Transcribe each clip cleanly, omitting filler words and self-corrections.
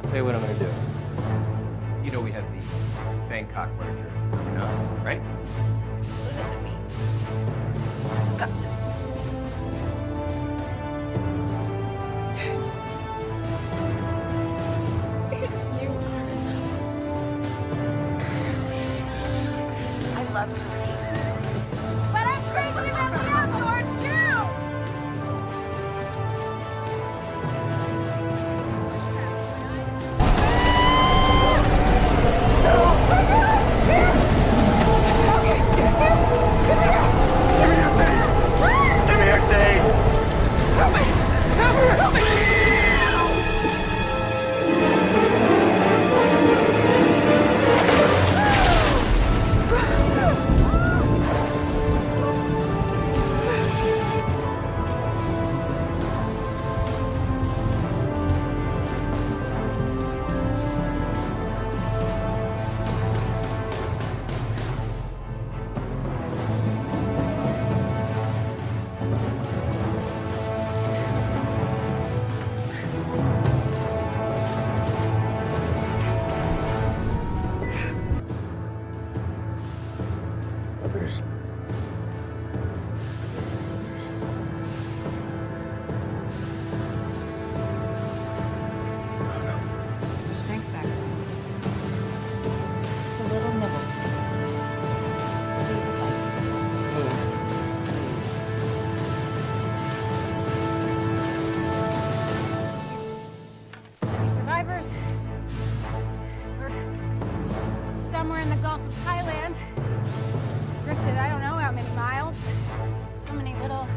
tell you what I'm gonna do. You know we have the Bangkok merger coming up, right? Listen to me. Got this. Because you are enough. I love to read. But I'm crazy about the outdoors, too! Give me your seat! Help me! Help me! Others. Strength back. Just a little nibble. Just a baby bite. Any survivors? We're somewhere in the Gulf of Thailand. Drifted, I don't know how many miles. So many little...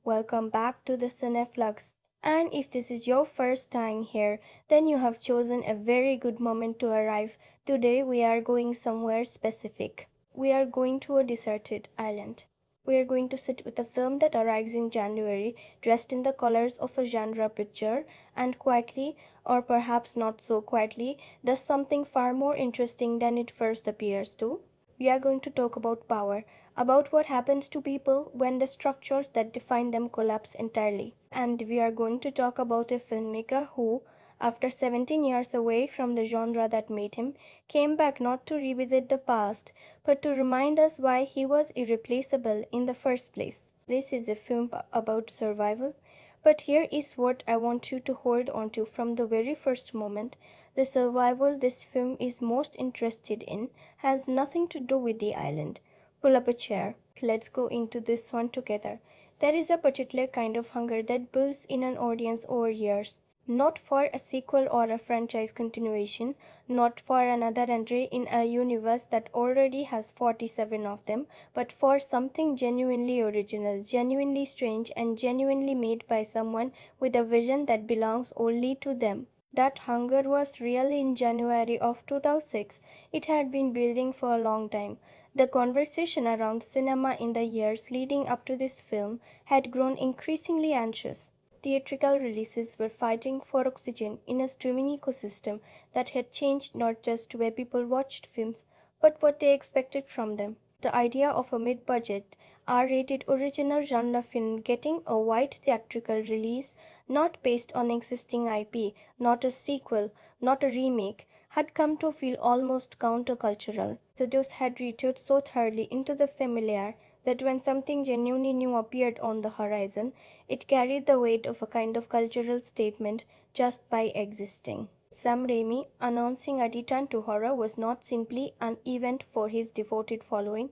Welcome back to the Cine Flux. And if this is your first time here, then you have chosen a very good moment to arrive. Today we are going somewhere specific. We are going to a deserted island. We are going to sit with a film that arrives in January, dressed in the colors of a genre picture, and quietly, or perhaps not so quietly, does something far more interesting than it first appears to. We are going to talk about power, about what happens to people when the structures that define them collapse entirely. And we are going to talk about a filmmaker who, after 17 years away from the genre that made him, came back not to revisit the past, but to remind us why he was irreplaceable in the first place. This is a film about survival, But here is what I want you to hold on to from the very first moment. The survival this film is most interested in has nothing to do with the island. Pull up a chair. Let's go into this one together. There is a particular kind of hunger that builds in an audience over years. Not for a sequel or a franchise continuation, not for another entry in a universe that already has 47 of them, but for something genuinely original, genuinely strange, and genuinely made by someone with a vision that belongs only to them. That hunger was real in January of 2006. It had been building for a long time. The conversation around cinema in the years leading up to this film had grown increasingly anxious. Theatrical releases were fighting for oxygen in a streaming ecosystem that had changed not just the way people watched films, but what they expected from them. The idea of a mid budget, R rated original genre film getting a wide theatrical release, not based on existing IP, not a sequel, not a remake, had come to feel almost countercultural. Studios had retreated so thoroughly into the familiar that when something genuinely new appeared on the horizon, it carried the weight of a kind of cultural statement just by existing. Sam Raimi announcing a return to horror was not simply an event for his devoted following,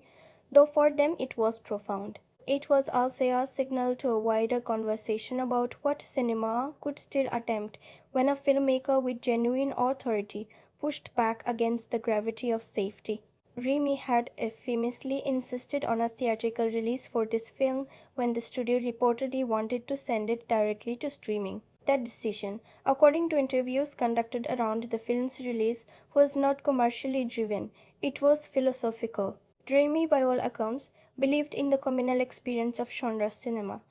though for them it was profound. It was also a signal to a wider conversation about what cinema could still attempt when a filmmaker with genuine authority pushed back against the gravity of safety. Raimi had famously insisted on a theatrical release for this film when the studio reportedly wanted to send it directly to streaming. That decision, according to interviews conducted around the film's release, was not commercially driven, it was philosophical. Raimi, by all accounts, believed in the communal experience of genre cinema.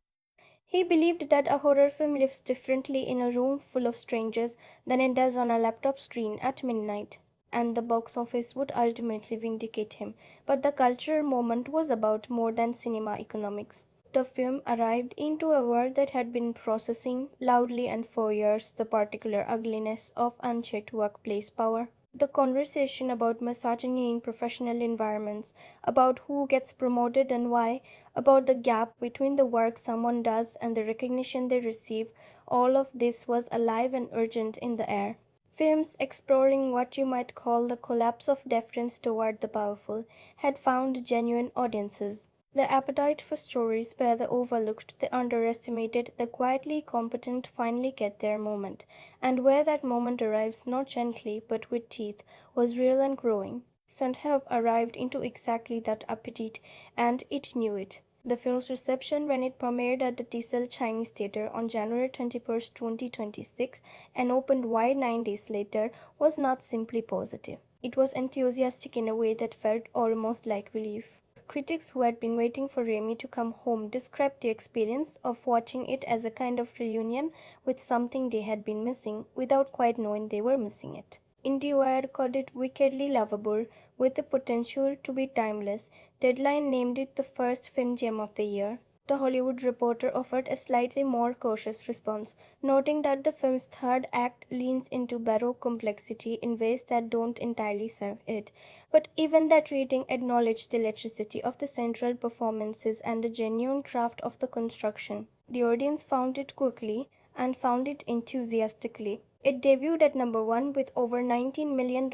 He believed that a horror film lives differently in a room full of strangers than it does on a laptop screen at midnight, and the box office would ultimately vindicate him. But the cultural moment was about more than cinema economics. The film arrived into a world that had been processing loudly and for years the particular ugliness of unchecked workplace power. The conversation about misogyny in professional environments, about who gets promoted and why, about the gap between the work someone does and the recognition they receive, all of this was alive and urgent in the air. Films exploring what you might call the collapse of deference toward the powerful had found genuine audiences. The appetite for stories where the overlooked, the underestimated, the quietly competent finally get their moment, and where that moment arrives not gently but with teeth, was real and growing. Sundhev arrived into exactly that appetite, and it knew it. The film's reception when it premiered at the Tissel Chinese Theatre on January 21st, 2026, and opened wide 9 days later, was not simply positive. It was enthusiastic in a way that felt almost like relief. Critics who had been waiting for Raimi to come home described the experience of watching it as a kind of reunion with something they had been missing without quite knowing they were missing it. IndieWire called it wickedly lovable, with the potential to be timeless. Deadline named it the first film gem of the year. The Hollywood Reporter offered a slightly more cautious response, noting that the film's third act leans into baroque complexity in ways that don't entirely serve it. But even that rating acknowledged the electricity of the central performances and the genuine craft of the construction. The audience found it quickly and found it enthusiastically. It debuted at number one with over $19 million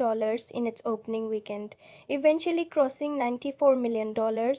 in its opening weekend, eventually crossing $94 million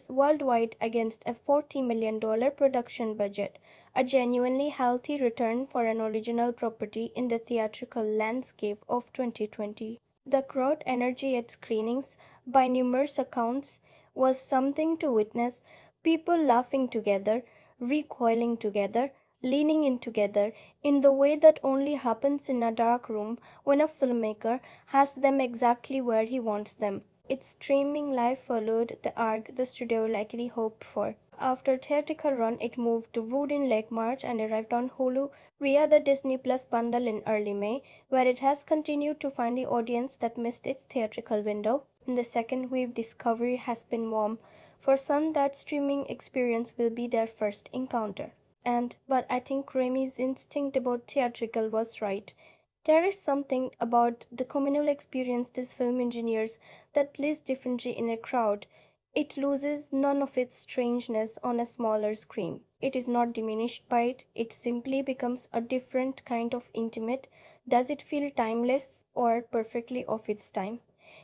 worldwide against a $40 million production budget, a genuinely healthy return for an original property in the theatrical landscape of 2020. The crowd energy at screenings, by numerous accounts, was something to witness, people laughing together, recoiling together, leaning in together in the way that only happens in a dark room when a filmmaker has them exactly where he wants them. Its streaming live followed the arc the studio likely hoped for. After a theatrical run, it moved to Wood in late March and arrived on Hulu via the Disney Plus bundle in early May, where it has continued to find the audience that missed its theatrical window. The second wave discovery has been warm. For some, that streaming experience will be their first encounter. But I think Raimi's instinct about theatrical was right. There is something about the communal experience these film engineers that plays differently in a crowd. It loses none of its strangeness on a smaller screen. It is not diminished by it, it simply becomes a different kind of intimate. Does it feel timeless or perfectly of its time?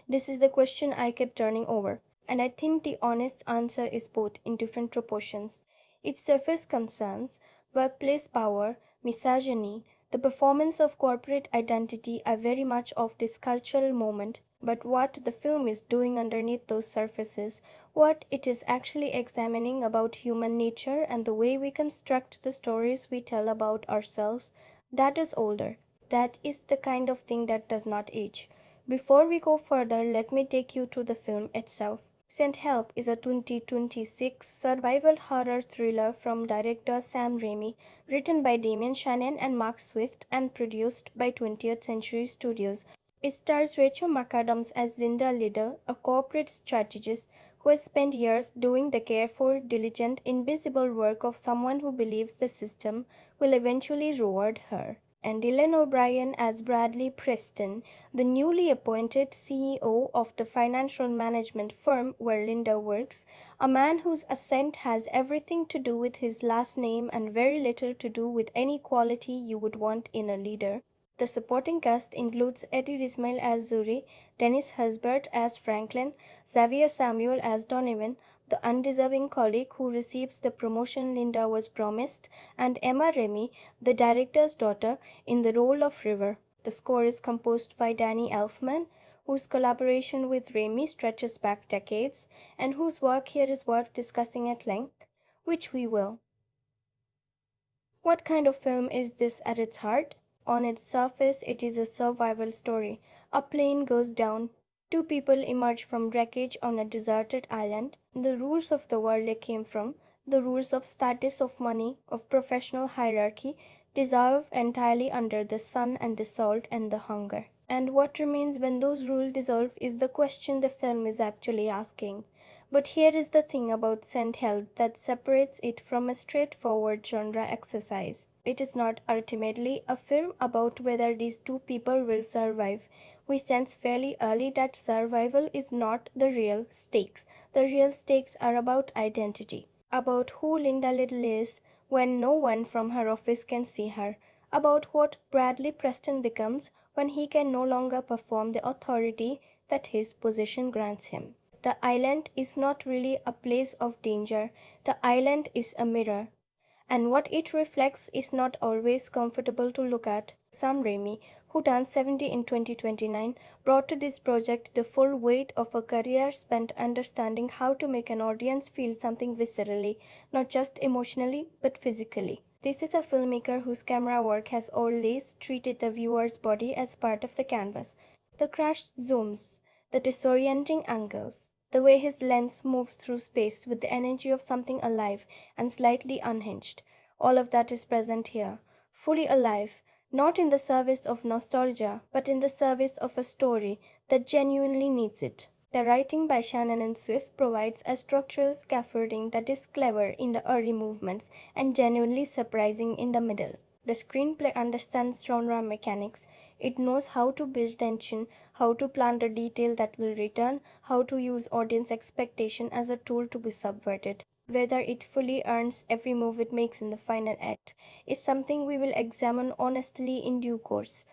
This is the question I kept turning over, and I think the honest answer is both in different proportions. Its surface concerns, workplace power, misogyny, the performance of corporate identity are very much of this cultural moment, but what the film is doing underneath those surfaces, what it is actually examining about human nature and the way we construct the stories we tell about ourselves, that is older. That is the kind of thing that does not age. Before we go further, let me take you to the film itself. Sent Help is a 2026 survival horror thriller from director Sam Raimi, written by Damien Shannon and Mark Swift, and produced by 20th Century Studios. It stars Rachel McAdams as Linda Liddle, a corporate strategist who has spent years doing the careful, diligent, invisible work of someone who believes the system will eventually reward her, and Dylan O'Brien as Bradley Preston, the newly appointed CEO of the financial management firm where Linda works, a man whose ascent has everything to do with his last name and very little to do with any quality you would want in a leader. The supporting cast includes Eddie Ismail as Zuri, Dennis Haysbert as Franklin, Xavier Samuel as Donovan, the undeserving colleague who receives the promotion Linda was promised, and Emma Remy, the director's daughter, in the role of River. The score is composed by Danny Elfman, whose collaboration with Raimi stretches back decades, and whose work here is worth discussing at length, which we will. What kind of film is this at its heart? On its surface, it is a survival story. A plane goes down. Two people emerge from wreckage on a deserted island. The rules of the world they came from, the rules of status, of money, of professional hierarchy, dissolve entirely under the sun and the salt and the hunger. And what remains when those rules dissolve is the question the film is actually asking. But here is the thing about Sent Help that separates it from a straightforward genre exercise. It is not ultimately a film about whether these two people will survive. We sense fairly early that survival is not the real stakes. The real stakes are about identity, about who Linda Liddle is when no one from her office can see her, about what Bradley Preston becomes when he can no longer perform the authority that his position grants him. The island is not really a place of danger. The island is a mirror, and what it reflects is not always comfortable to look at. Sam Raimi, who turned 70 in 2029, brought to this project the full weight of a career spent understanding how to make an audience feel something viscerally, not just emotionally, but physically. This is a filmmaker whose camera work has always treated the viewer's body as part of the canvas. The crash zooms, the disorienting angles, the way his lens moves through space with the energy of something alive and slightly unhinged. All of that is present here, fully alive, not in the service of nostalgia, but in the service of a story that genuinely needs it. The writing by Shannon and Swift provides a structural scaffolding that is clever in the early movements and genuinely surprising in the middle. The screenplay understands genre mechanics. It knows how to build tension, how to plant a detail that will return, how to use audience expectation as a tool to be subverted. Whether it fully earns every move it makes in the final act is something we will examine honestly in due course.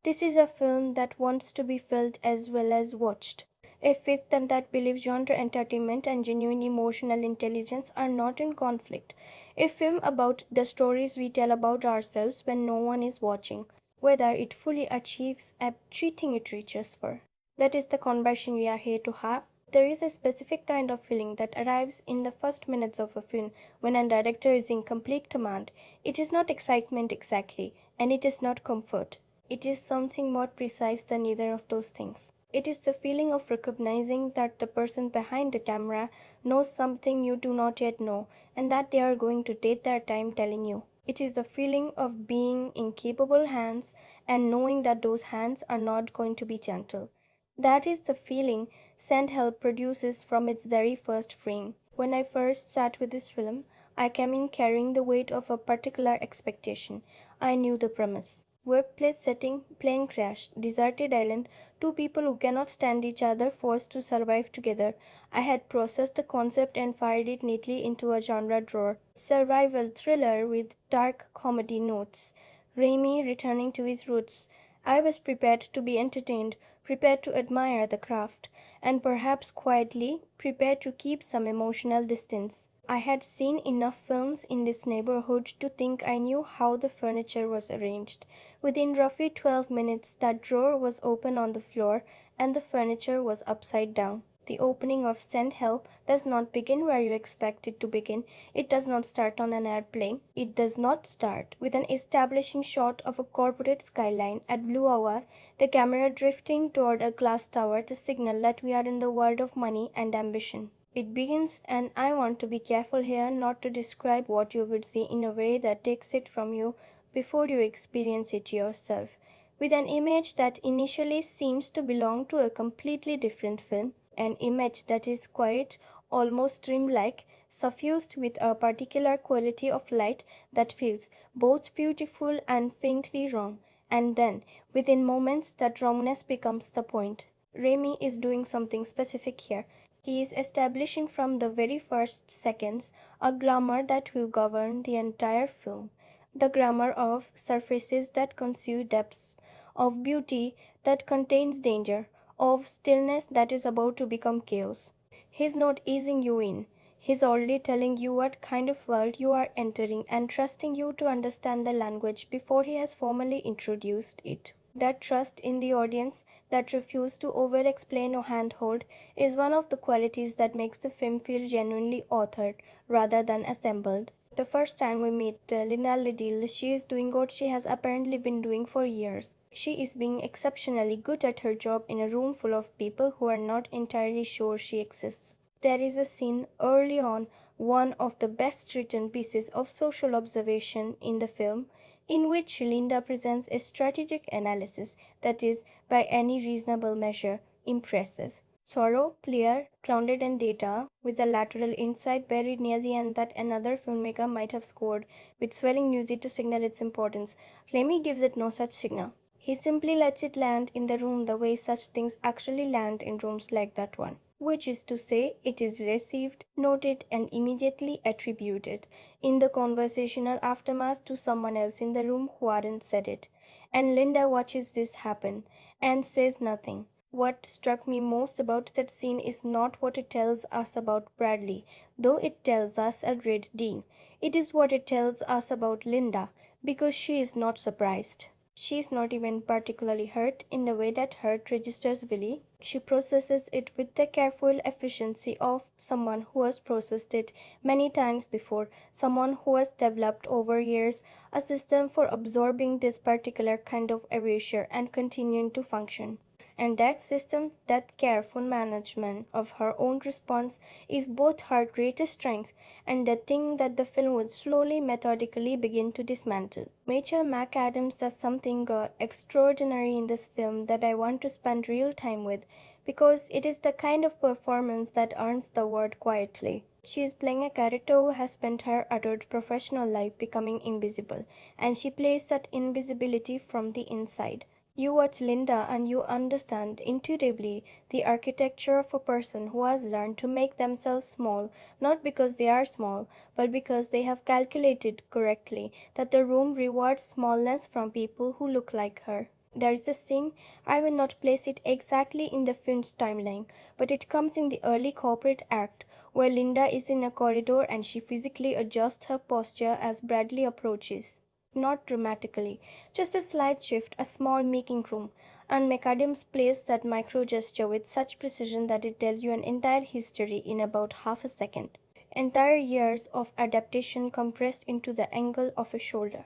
This is a film that wants to be felt as well as watched. A film that believes genre entertainment and genuine emotional intelligence are not in conflict. A film about the stories we tell about ourselves when no one is watching, whether it fully achieves everything it reaches for. That is the conversation we are here to have. There is a specific kind of feeling that arrives in the first minutes of a film when a director is in complete command. It is not excitement exactly, and it is not comfort. It is something more precise than either of those things. It is the feeling of recognizing that the person behind the camera knows something you do not yet know, and that they are going to take their time telling you. It is the feeling of being in capable hands and knowing that those hands are not going to be gentle. That is the feeling Send Help produces from its very first frame. When I first sat with this film, I came in carrying the weight of a particular expectation. I knew the premise. Workplace setting, plane crash, deserted island, two people who cannot stand each other forced to survive together. I had processed the concept and fired it neatly into a genre drawer. Survival thriller with dark comedy notes. Raimi returning to his roots. I was prepared to be entertained, prepared to admire the craft, and perhaps quietly prepared to keep some emotional distance. I had seen enough films in this neighborhood to think I knew how the furniture was arranged. Within roughly 12 minutes, that drawer was open on the floor and the furniture was upside down. The opening of Send Help does not begin where you expect it to begin. It does not start on an airplane. It does not start with an establishing shot of a corporate skyline at blue hour, the camera drifting toward a glass tower to signal that we are in the world of money and ambition. It begins, and I want to be careful here not to describe what you would see in a way that takes it from you before you experience it yourself, with an image that initially seems to belong to a completely different film, an image that is quiet, almost dreamlike, suffused with a particular quality of light that feels both beautiful and faintly wrong, and then, within moments, that wrongness becomes the point. Raimi is doing something specific here. He is establishing from the very first seconds a glamour that will govern the entire film, the glamour of surfaces that conceal depths, of beauty that contains danger, of stillness that is about to become chaos. He's not easing you in. He's already telling you what kind of world you are entering and trusting you to understand the language before he has formally introduced it. That trust in the audience, that refuse to over explain or handhold, is one of the qualities that makes the film feel genuinely authored rather than assembled. The first time we meet Linda Liddle, she is doing what she has apparently been doing for years. She is being exceptionally good at her job in a room full of people who are not entirely sure she exists. There is a scene early on, one of the best written pieces of social observation in the film, in which Linda presents a strategic analysis that is, by any reasonable measure, impressive. Sorrow, clear, grounded in data, with a lateral insight buried near the end that another filmmaker might have scored, with swelling music to signal its importance. Raimi gives it no such signal. He simply lets it land in the room the way such things actually land in rooms like that one, which is to say, it is received, noted, and immediately attributed in the conversational aftermath to someone else in the room who hadn't said it. And Linda watches this happen and says nothing. What struck me most about that scene is not what it tells us about Bradley, though it tells us a great deal. It is what it tells us about Linda, because she is not surprised. She is not even particularly hurt in the way that hurt registers Willie. She processes it with the careful efficiency of someone who has processed it many times before, someone who has developed over years a system for absorbing this particular kind of erasure and continuing to function. And that system, that careful management of her own response, is both her greatest strength and the thing that the film would slowly, methodically begin to dismantle. Major McAdams does something extraordinary in this film that I want to spend real time with, because it is the kind of performance that earns the word quietly. She is playing a character who has spent her adult professional life becoming invisible, and she plays that invisibility from the inside. You watch Linda and you understand intuitively the architecture of a person who has learned to make themselves small, not because they are small, but because they have calculated correctly that the room rewards smallness from people who look like her. There is a scene, I will not place it exactly in the film's timeline, but it comes in the early corporate act, where Linda is in a corridor and she physically adjusts her posture as Bradley approaches. Not dramatically, just a slight shift, a small making room, and McAdams plays that micro gesture with such precision that it tells you an entire history in about half a second. Entire years of adaptation compressed into the angle of a shoulder.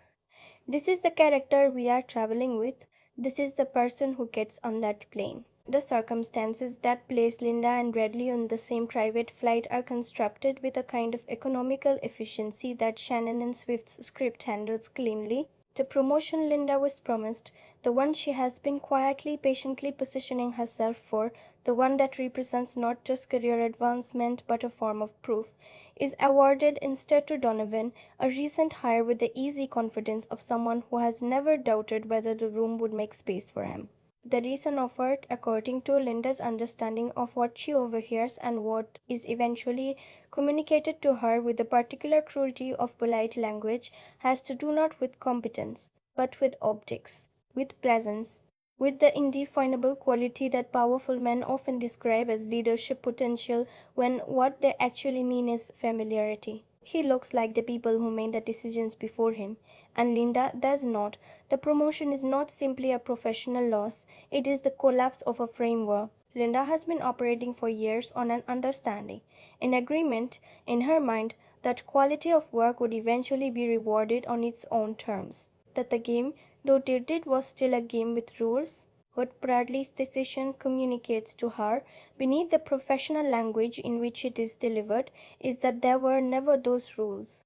This is the character we are traveling with. This is the person who gets on that plane. The circumstances that place Linda and Bradley on the same private flight are constructed with a kind of economical efficiency that Shannon and Swift's script handles cleanly. The promotion Linda was promised, the one she has been quietly, patiently positioning herself for, the one that represents not just career advancement but a form of proof, is awarded instead to Donovan, a recent hire with the easy confidence of someone who has never doubted whether the room would make space for him. The reason offered, according to Linda's understanding of what she overhears and what is eventually communicated to her with the particular cruelty of polite language, has to do not with competence, but with optics, with presence, with the indefinable quality that powerful men often describe as leadership potential when what they actually mean is familiarity. He looks like the people who made the decisions before him, and Linda does not. The promotion is not simply a professional loss, it is the collapse of a framework. Linda has been operating for years on an understanding, an agreement in her mind that quality of work would eventually be rewarded on its own terms, that the game, though it was still a game with rules. What Bradley's decision communicates to her, beneath the professional language in which it is delivered, is that there were never those rules,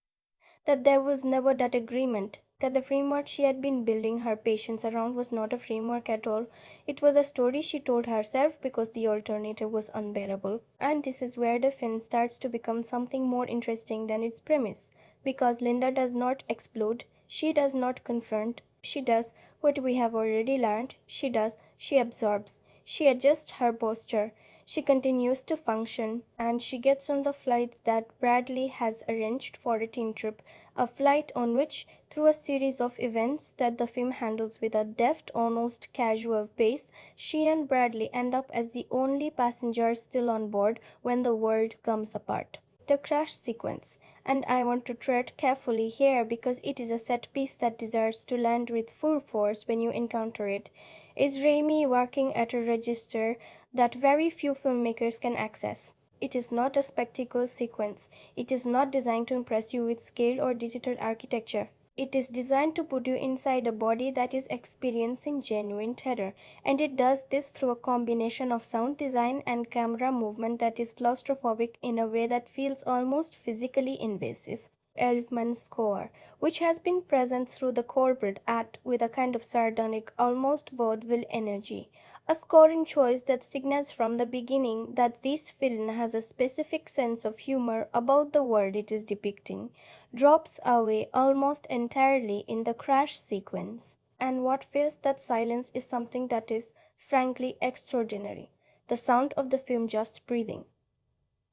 that there was never that agreement, that the framework she had been building her patience around was not a framework at all. It was a story she told herself because the alternative was unbearable. And this is where the film starts to become something more interesting than its premise, because Linda does not explode, she does not confront, she does what we have already learned, she absorbs, she adjusts her posture, she continues to function, and she gets on the flight that Bradley has arranged for a teen trip, a flight on which, through a series of events that the film handles with a deft, almost casual pace, she and Bradley end up as the only passengers still on board when the world comes apart. The crash sequence, and I want to tread carefully here because it is a set piece that deserves to land with full force when you encounter it, is Raimi working at a register that very few filmmakers can access. It is not a spectacle sequence. It is not designed to impress you with scale or digital architecture. It is designed to put you inside a body that is experiencing genuine terror, and it does this through a combination of sound design and camera movement that is claustrophobic in a way that feels almost physically invasive. Elfman's score, which has been present through the corporate act with a kind of sardonic, almost vaudeville energy. A scoring choice that signals from the beginning that this film has a specific sense of humor about the world it is depicting, drops away almost entirely in the crash sequence. And what fills that silence is something that is, frankly, extraordinary: the sound of the film just breathing.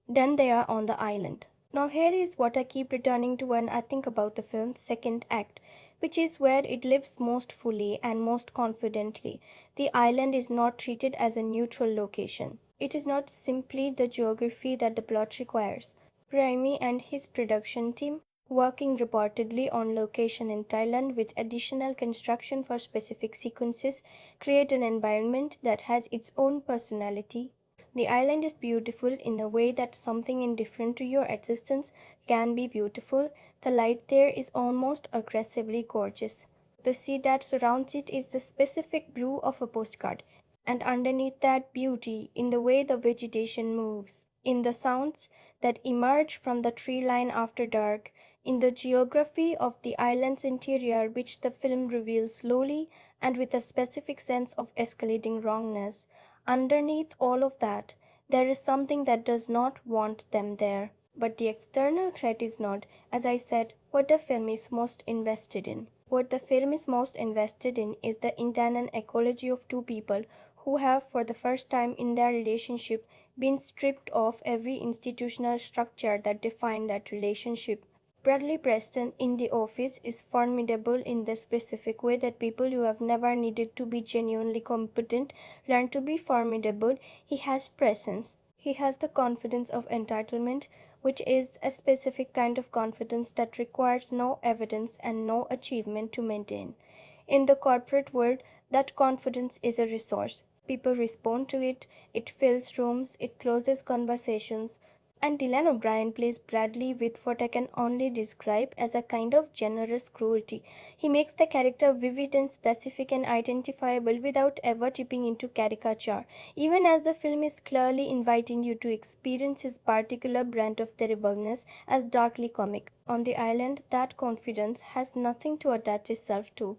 Then they are on the island. Now here is what I keep returning to when I think about the film's second act, which is where it lives most fully and most confidently. The island is not treated as a neutral location. It is not simply the geography that the plot requires. Raimi and his production team, working reportedly on location in Thailand with additional construction for specific sequences, create an environment that has its own personality. The island is beautiful in the way that something indifferent to your existence can be beautiful. The light there is almost aggressively gorgeous. The sea that surrounds it is the specific blue of a postcard, and underneath that beauty, in the way the vegetation moves, in the sounds that emerge from the tree line after dark, in the geography of the island's interior, which the film reveals slowly and with a specific sense of escalating wrongness. Underneath all of that, there is something that does not want them there. But the external threat is not, as I said, what the film is most invested in. What the film is most invested in is the internal ecology of two people who have, for the first time in their relationship, been stripped of every institutional structure that defined that relationship. Bradley Preston in The Office is formidable in the specific way that people who have never needed to be genuinely competent learn to be formidable. He has presence. He has the confidence of entitlement, which is a specific kind of confidence that requires no evidence and no achievement to maintain. In the corporate world, that confidence is a resource. People respond to it, it fills rooms, it closes conversations. And Dylan O'Brien plays Bradley with what I can only describe as a kind of generous cruelty. He makes the character vivid and specific and identifiable without ever tipping into caricature, even as the film is clearly inviting you to experience his particular brand of terribleness as darkly comic. On the island, that confidence has nothing to attach itself to.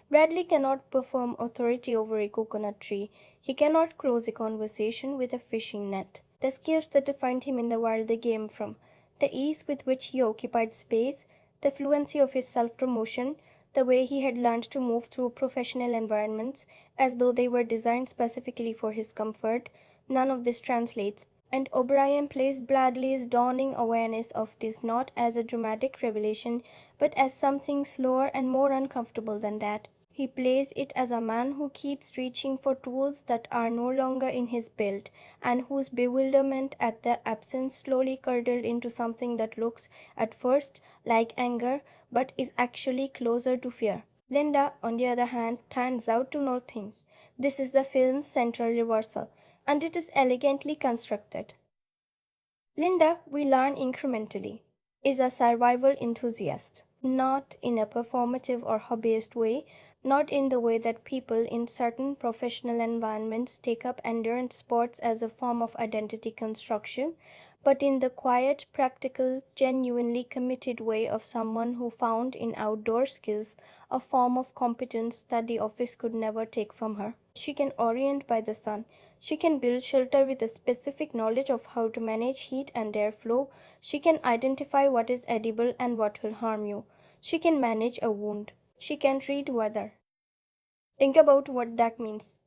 Bradley cannot perform authority over a coconut tree. He cannot close a conversation with a fishing net. The skills that defined him in the world they came from, the ease with which he occupied space, the fluency of his self-promotion, the way he had learned to move through professional environments as though they were designed specifically for his comfort, none of this translates. And O'Brien plays Bradley's dawning awareness of this not as a dramatic revelation, but as something slower and more uncomfortable than that. He plays it as a man who keeps reaching for tools that are no longer in his belt, and whose bewilderment at their absence slowly curdled into something that looks, at first, like anger, but is actually closer to fear. Linda, on the other hand, turns out to know things. This is the film's central reversal, and it is elegantly constructed. Linda, we learn incrementally, is a survival enthusiast, not in a performative or hobbyist way, not in the way that people in certain professional environments take up endurance sports as a form of identity construction, but in the quiet, practical, genuinely committed way of someone who found in outdoor skills a form of competence that the office could never take from her. She can orient by the sun. She can build shelter with a specific knowledge of how to manage heat and air flow. She can identify what is edible and what will harm you. She can manage a wound. She can read weather. Think about what that means.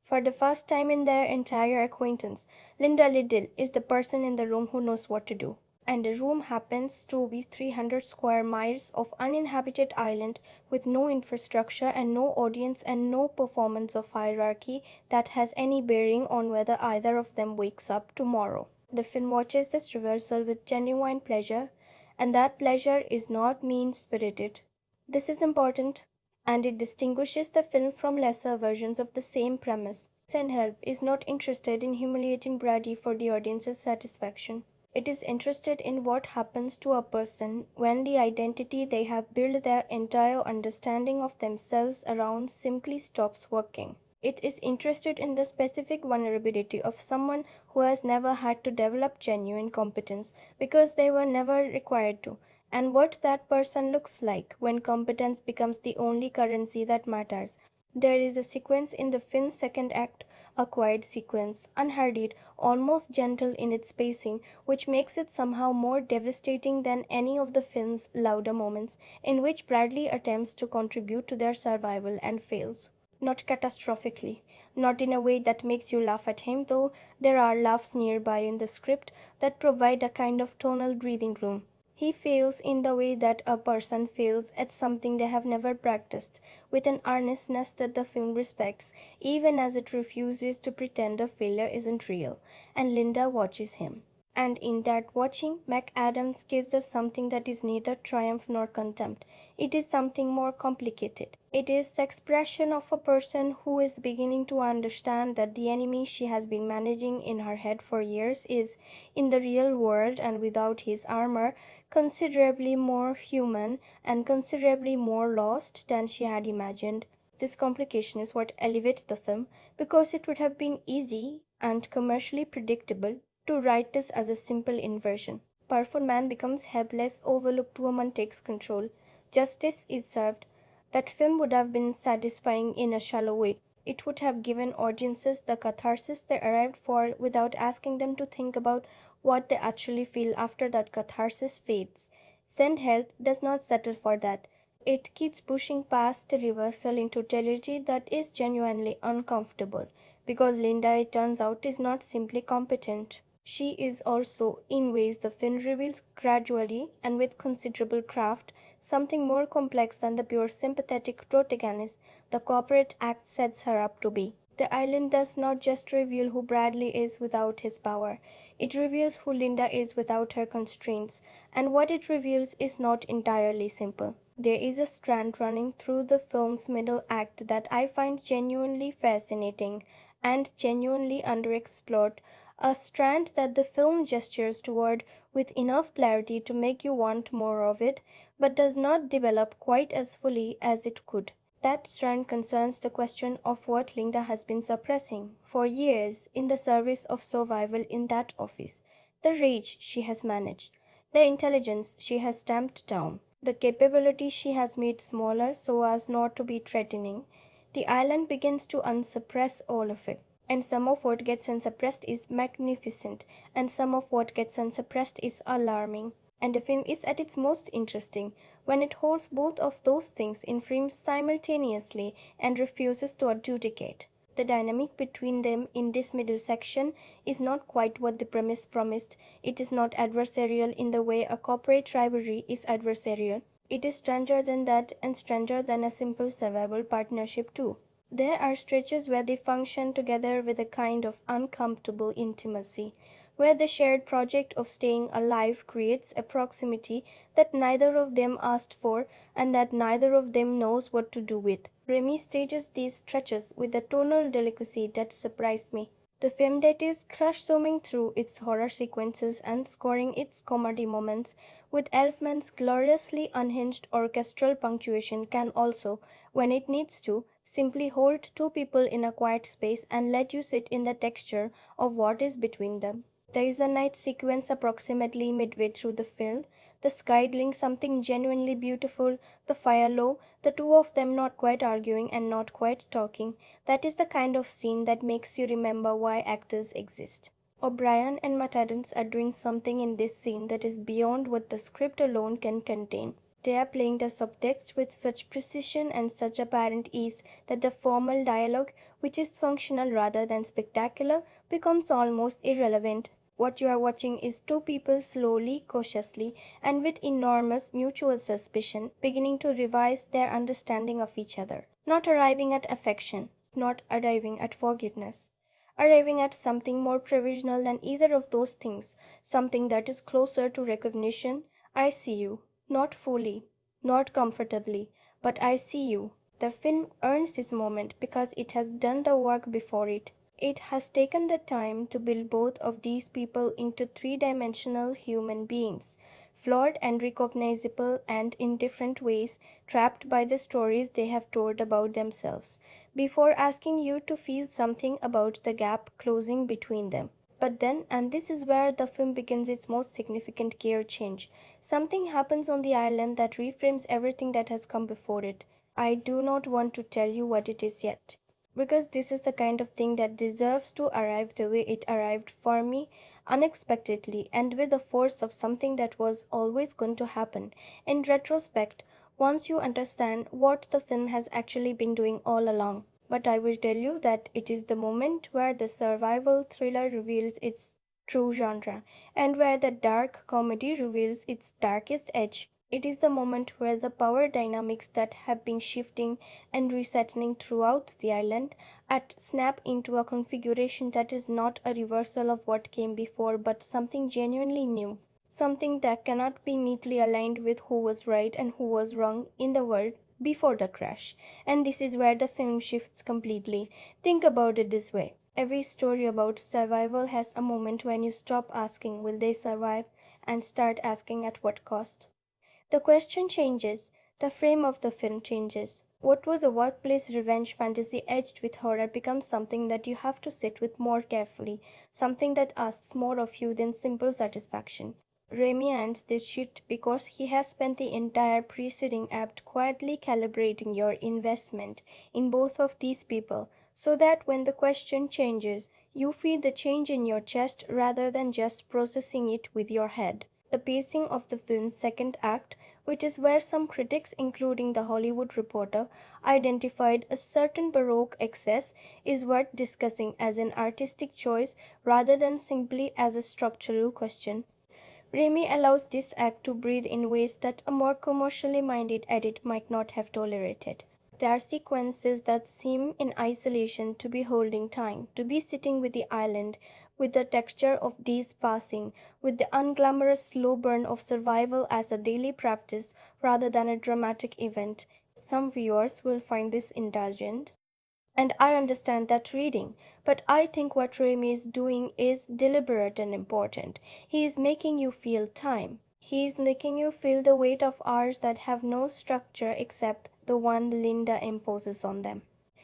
For the first time in their entire acquaintance, Linda Liddle is the person in the room who knows what to do. And the room happens to be 300 square miles of uninhabited island with no infrastructure and no audience and no performance of hierarchy that has any bearing on whether either of them wakes up tomorrow. The film watches this reversal with genuine pleasure, and that pleasure is not mean-spirited. This is important, and it distinguishes the film from lesser versions of the same premise. Send Help is not interested in humiliating Brady for the audience's satisfaction. It is interested in what happens to a person when the identity they have built their entire understanding of themselves around simply stops working. It is interested in the specific vulnerability of someone who has never had to develop genuine competence because they were never required to, and what that person looks like when competence becomes the only currency that matters. There is a sequence in the film's second act, a quiet sequence, unhurried, almost gentle in its pacing, which makes it somehow more devastating than any of the film's louder moments, in which Bradley attempts to contribute to their survival and fails. Not catastrophically, not in a way that makes you laugh at him, though there are laughs nearby in the script that provide a kind of tonal breathing room. He fails in the way that a person fails at something they have never practiced, with an earnestness that the film respects, even as it refuses to pretend the failure isn't real, and Linda watches him. And in that watching, McAdams gives us something that is neither triumph nor contempt. It is something more complicated. It is the expression of a person who is beginning to understand that the enemy she has been managing in her head for years is, in the real world and without his armor, considerably more human and considerably more lost than she had imagined. This complication is what elevates the film, because it would have been easy and commercially predictable to write this as a simple inversion. Powerful man becomes helpless, overlooked woman takes control. Justice is served. That film would have been satisfying in a shallow way. It would have given audiences the catharsis they arrived for without asking them to think about what they actually feel after that catharsis fades. Send Help does not settle for that. It keeps pushing past the reversal into territory that is genuinely uncomfortable, because Linda, it turns out, is not simply competent. She is also, in ways the film reveals gradually and with considerable craft, something more complex than the pure sympathetic protagonist the corporate act sets her up to be. The island does not just reveal who Bradley is without his power, it reveals who Linda is without her constraints, and what it reveals is not entirely simple. There is a strand running through the film's middle act that I find genuinely fascinating and genuinely underexplored, a strand that the film gestures toward with enough clarity to make you want more of it, but does not develop quite as fully as it could. That strand concerns the question of what Linda has been suppressing for years in the service of survival in that office, the rage she has managed, the intelligence she has tamped down, the capability she has made smaller so as not to be threatening. The island begins to unsuppress all of it. And some of what gets unsuppressed is magnificent, and some of what gets unsuppressed is alarming. And the film is at its most interesting when it holds both of those things in frame simultaneously and refuses to adjudicate. The dynamic between them in this middle section is not quite what the premise promised. It is not adversarial in the way a corporate rivalry is adversarial. It is stranger than that, and stranger than a simple survival partnership too. There are stretches where they function together with a kind of uncomfortable intimacy, where the shared project of staying alive creates a proximity that neither of them asked for and that neither of them knows what to do with. Raimi stages these stretches with a tonal delicacy that surprised me. The film that is crush zooming through its horror sequences and scoring its comedy moments with Elfman's gloriously unhinged orchestral punctuation can also, when it needs to, simply hold two people in a quiet space and let you sit in the texture of what is between them. There is a night sequence approximately midway through the film, the sky doing something genuinely beautiful, the fire low, the two of them not quite arguing and not quite talking. That is the kind of scene that makes you remember why actors exist. O'Brien and McAdams are doing something in this scene that is beyond what the script alone can contain. They are playing the subtext with such precision and such apparent ease that the formal dialogue, which is functional rather than spectacular, becomes almost irrelevant. What you are watching is two people slowly, cautiously, and with enormous mutual suspicion, beginning to revise their understanding of each other. Not arriving at affection, not arriving at forgiveness. Arriving at something more provisional than either of those things, something that is closer to recognition. I see you. Not fully, not comfortably, but I see you. The film earns this moment because it has done the work before it. It has taken the time to build both of these people into three-dimensional human beings, flawed and recognizable and in different ways, trapped by the stories they have told about themselves, before asking you to feel something about the gap closing between them. But then, and this is where the film begins its most significant gear change, something happens on the island that reframes everything that has come before it. I do not want to tell you what it is yet, because this is the kind of thing that deserves to arrive the way it arrived for me, unexpectedly and with the force of something that was always going to happen. In retrospect, once you understand what the film has actually been doing all along. But I will tell you that it is the moment where the survival thriller reveals its true genre, and where the dark comedy reveals its darkest edge. It is the moment where the power dynamics that have been shifting and resettling throughout the island at snap into a configuration that is not a reversal of what came before but something genuinely new. Something that cannot be neatly aligned with who was right and who was wrong in the world before the crash. And this is where the film shifts completely. Think about it this way. Every story about survival has a moment when you stop asking, will they survive, and start asking at what cost. The question changes, the frame of the film changes. What was a workplace revenge fantasy edged with horror becomes something that you have to sit with more carefully, something that asks more of you than simple satisfaction. Raimi ends this shift because he has spent the entire preceding act quietly calibrating your investment in both of these people, so that when the question changes, you feel the change in your chest rather than just processing it with your head. The pacing of the film's second act, which is where some critics, including The Hollywood Reporter, identified a certain baroque excess, is worth discussing as an artistic choice rather than simply as a structural question. Raimi allows this act to breathe in ways that a more commercially minded edit might not have tolerated. There are sequences that seem in isolation to be holding time, to be sitting with the island, with the texture of days passing, with the unglamorous slow burn of survival as a daily practice rather than a dramatic event. Some viewers will find this indulgent. And I understand that reading, but I think what Raimi is doing is deliberate and important. He is making you feel time. He is making you feel the weight of hours that have no structure except the one Linda imposes on them.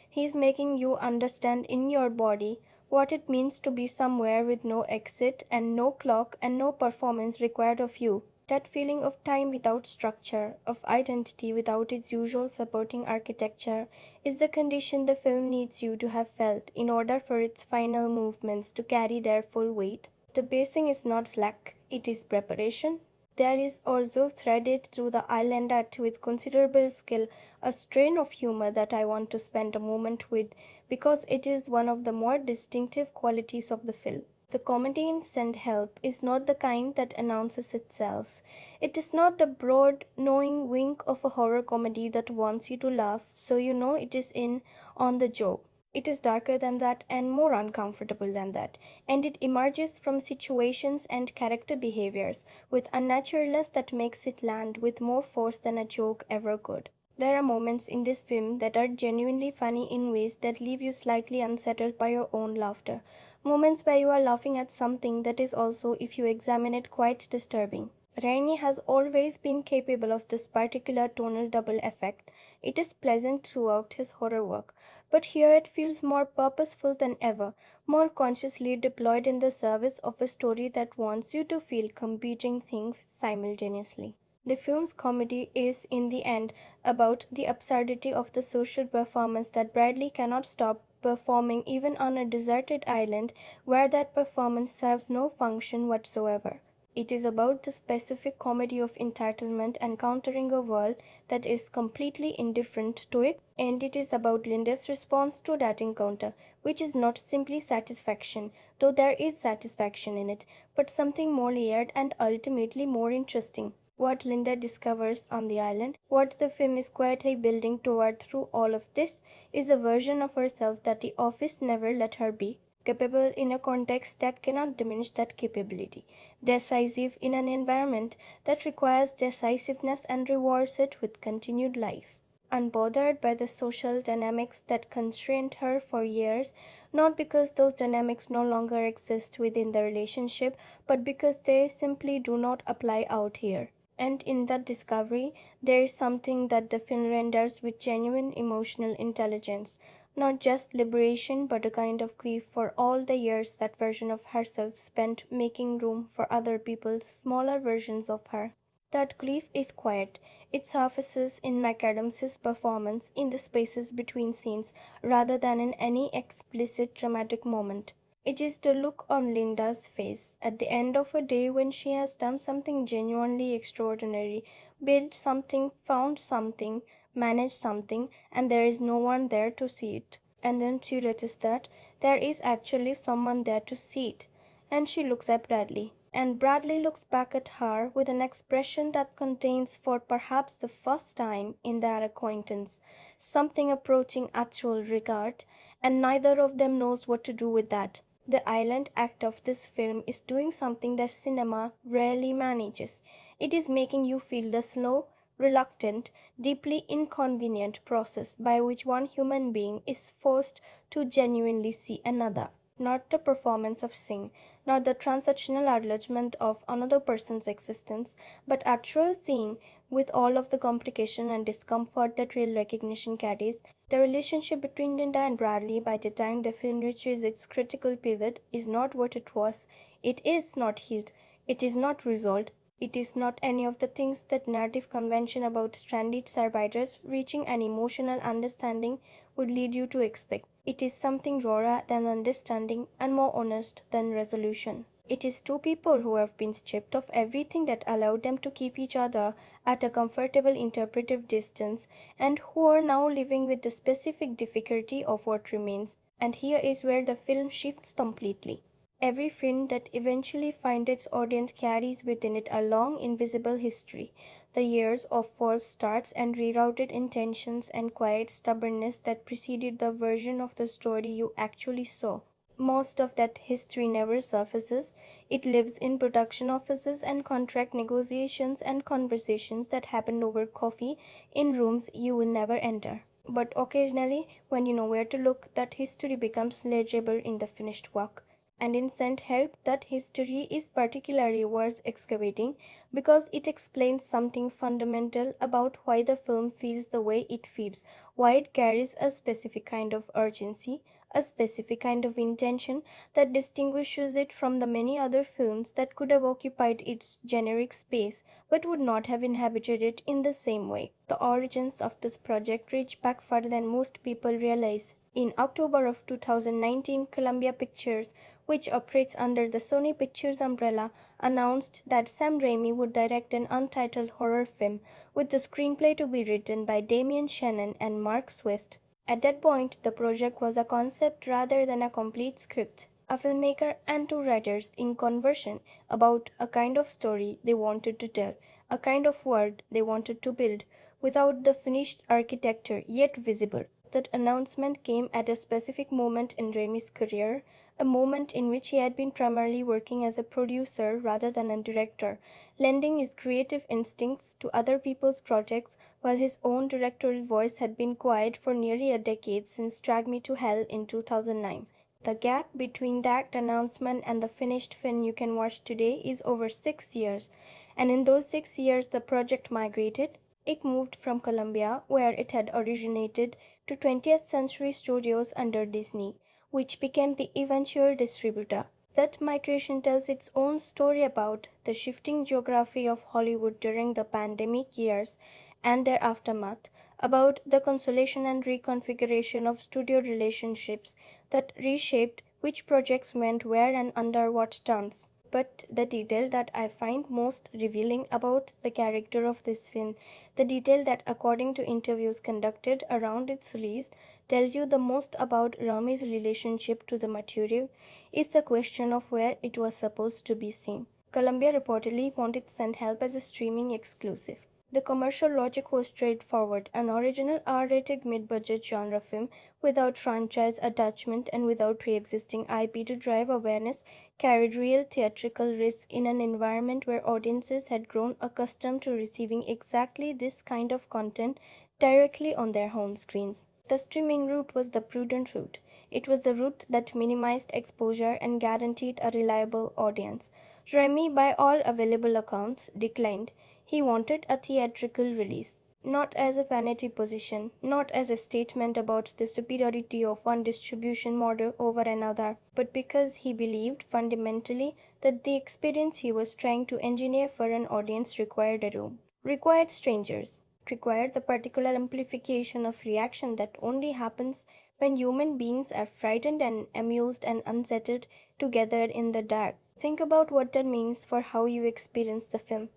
He is making you understand in your body what it means to be somewhere with no exit and no clock and no performance required of you. That feeling of time without structure, of identity without its usual supporting architecture, is the condition the film needs you to have felt in order for its final movements to carry their full weight. The pacing is not slack, it is preparation. There is also threaded through the island act with considerable skill a strain of humor that I want to spend a moment with because it is one of the more distinctive qualities of the film. The comedy in Send Help is not the kind that announces itself. It is not the broad, knowing wink of a horror comedy that wants you to laugh so you know it is in on the joke. It is darker than that and more uncomfortable than that, and it emerges from situations and character behaviors with a naturalness that makes it land with more force than a joke ever could. There are moments in this film that are genuinely funny in ways that leave you slightly unsettled by your own laughter. Moments where you are laughing at something that is also, if you examine it, quite disturbing. Rainey has always been capable of this particular tonal double effect. It is pleasant throughout his horror work, but here it feels more purposeful than ever, more consciously deployed in the service of a story that wants you to feel competing things simultaneously. The film's comedy is, in the end, about the absurdity of the social performance that Bradley cannot stop performing even on a deserted island where that performance serves no function whatsoever. It is about the specific comedy of entitlement encountering a world that is completely indifferent to it, and it is about Linda's response to that encounter, which is not simply satisfaction, though there is satisfaction in it, but something more layered and ultimately more interesting. What Linda discovers on the island, what the film is quietly building toward through all of this, is a version of herself that the office never let her be, capable in a context that cannot diminish that capability, decisive in an environment that requires decisiveness and rewards it with continued life. Unbothered by the social dynamics that constrained her for years, not because those dynamics no longer exist within the relationship, but because they simply do not apply out here. And in that discovery, there is something that the film renders with genuine emotional intelligence, not just liberation, but a kind of grief for all the years that version of herself spent making room for other people's smaller versions of her. That grief is quiet. It surfaces in McAdams's performance in the spaces between scenes rather than in any explicit dramatic moment. It is the look on Linda's face at the end of a day when she has done something genuinely extraordinary, built something, found something, managed something, and there is no one there to see it. And then she realizes that there is actually someone there to see it. And she looks at Bradley. And Bradley looks back at her with an expression that contains, for perhaps the first time in their acquaintance, something approaching actual regard, and neither of them knows what to do with that. The island act of this film is doing something that cinema rarely manages. It is making you feel the slow, reluctant, deeply inconvenient process by which one human being is forced to genuinely see another. Not the performance of seeing, not the transactional acknowledgement of another person's existence, but actual seeing with all of the complication and discomfort that real recognition carries. The relationship between Linda and Bradley by the time the film reaches its critical pivot is not what it was. It is not healed. It is not resolved. It is not any of the things that narrative convention about stranded survivors reaching an emotional understanding would lead you to expect. It is something rawer than understanding and more honest than resolution. It is two people who have been stripped of everything that allowed them to keep each other at a comfortable interpretive distance and who are now living with the specific difficulty of what remains. And here is where the film shifts completely. Every film that eventually finds its audience carries within it a long, invisible history, the years of false starts and rerouted intentions and quiet stubbornness that preceded the version of the story you actually saw. Most of that history never surfaces. It lives in production offices and contract negotiations and conversations that happen over coffee in rooms you will never enter. but occasionally, when you know where to look, that history becomes legible in the finished work. And in Saint Help, that history is particularly worth excavating because it explains something fundamental about why the film feels the way it feels, why it carries a specific kind of urgency, a specific kind of intention that distinguishes it from the many other films that could have occupied its generic space but would not have inhabited it in the same way. The origins of this project reach back further than most people realize. In October of 2019, Columbia Pictures, which operates under the Sony Pictures umbrella, announced that Sam Raimi would direct an untitled horror film, with the screenplay to be written by Damien Shannon and Mark Swift. At that point, the project was a concept rather than a complete script. A filmmaker and two writers in conversion about a kind of story they wanted to tell, a kind of world they wanted to build, without the finished architecture yet visible. That announcement came at a specific moment in Raimi's career, a moment in which he had been primarily working as a producer rather than a director, lending his creative instincts to other people's projects while his own directorial voice had been quiet for nearly a decade since Drag Me to Hell in 2009. The gap between that announcement and the finished film you can watch today is over 6 years, and in those 6 years the project migrated. It moved from Columbia, where it had originated, to 20th Century Studios under Disney, which became the eventual distributor. That migration tells its own story about the shifting geography of Hollywood during the pandemic years and their aftermath, about the consolidation and reconfiguration of studio relationships that reshaped which projects went where and under what terms. But the detail that I find most revealing about the character of this film, the detail that, according to interviews conducted around its release, tells you the most about Rami's relationship to the material, is the question of where it was supposed to be seen. Columbia reportedly wanted to send Help as a streaming exclusive. The commercial logic was straightforward: an original R-rated mid-budget genre film without franchise attachment and without pre-existing IP to drive awareness carried real theatrical risk in an environment where audiences had grown accustomed to receiving exactly this kind of content directly on their home screens. The streaming route was the prudent route. It was the route that minimized exposure and guaranteed a reliable audience. Remy, by all available accounts, declined. He wanted a theatrical release, not as a vanity position, not as a statement about the superiority of one distribution model over another, but because he believed fundamentally that the experience he was trying to engineer for an audience required a room, required strangers, required the particular amplification of reaction that only happens when human beings are frightened and amused and unsettled together in the dark. Think about what that means for how you experience the film.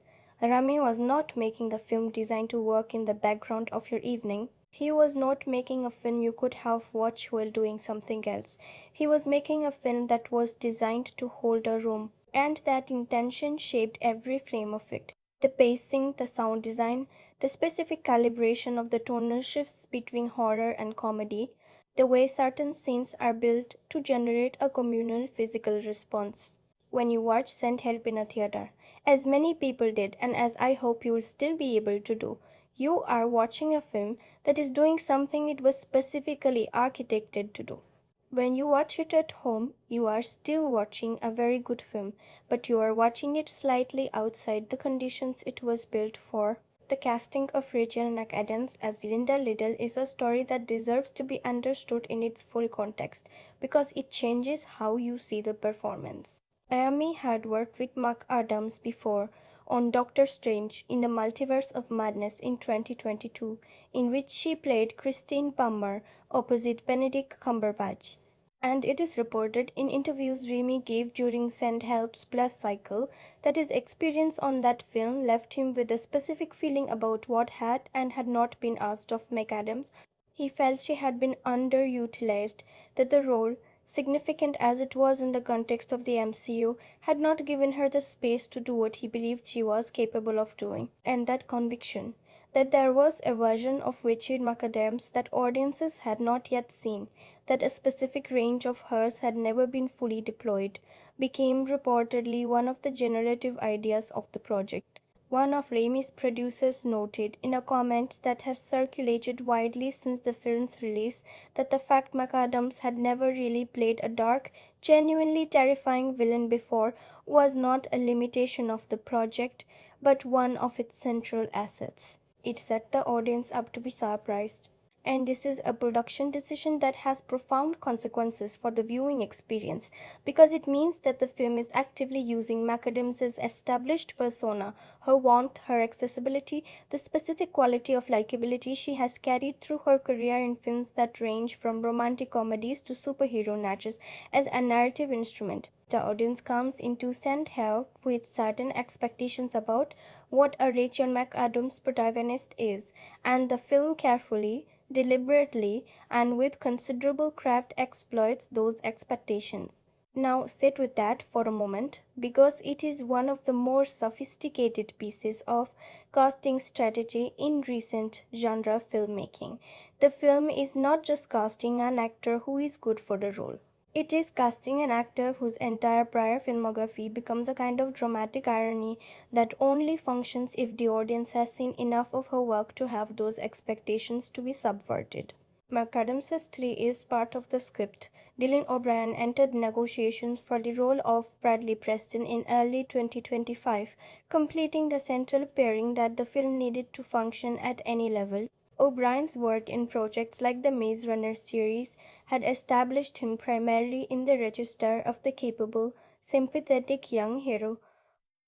Rami was not making a film designed to work in the background of your evening. He was not making a film you could half watch while doing something else. He was making a film that was designed to hold a room, and that intention shaped every frame of it. The pacing, the sound design, the specific calibration of the tonal shifts between horror and comedy, the way certain scenes are built to generate a communal physical response. When you watch Send Help in a theater, as many people did and as I hope you will still be able to do, you are watching a film that is doing something it was specifically architected to do. When you watch it at home, you are still watching a very good film, but you are watching it slightly outside the conditions it was built for. The casting of Rachel McAdams as Linda Liddle is a story that deserves to be understood in its full context because it changes how you see the performance. Amy had worked with McAdams before on Doctor Strange in the Multiverse of Madness in 2022, in which she played Christine Palmer opposite Benedict Cumberbatch. And it is reported in interviews Raimi gave during Send Help's Plus cycle that his experience on that film left him with a specific feeling about what had and had not been asked of McAdams. He felt she had been underutilized, that the role, significant as it was in the context of the MCU, had not given her the space to do what he believed she was capable of doing. And that conviction, that there was a version of Richard McAdams that audiences had not yet seen, that a specific range of hers had never been fully deployed, became reportedly one of the generative ideas of the project. One of Raimi's producers noted in a comment that has circulated widely since the film's release that the fact McAdams had never really played a dark, genuinely terrifying villain before was not a limitation of the project, but one of its central assets. It set the audience up to be surprised. And this is a production decision that has profound consequences for the viewing experience because it means that the film is actively using McAdams' established persona, her warmth, her accessibility, the specific quality of likability she has carried through her career in films that range from romantic comedies to superhero natures as a narrative instrument. The audience comes into St. Help with certain expectations about what a Rachel McAdams protagonist is, and the film carefully, deliberately, and with considerable craft exploits those expectations. Now sit with that for a moment because it is one of the more sophisticated pieces of casting strategy in recent genre filmmaking. The film is not just casting an actor who is good for the role. It is casting an actor whose entire prior filmography becomes a kind of dramatic irony that only functions if the audience has seen enough of her work to have those expectations to be subverted. McAdams' Three is part of the script. Dylan O'Brien entered negotiations for the role of Bradley Preston in early 2025, completing the central pairing that the film needed to function at any level. O'Brien's work in projects like the Maze Runner series had established him primarily in the register of the capable, sympathetic young hero,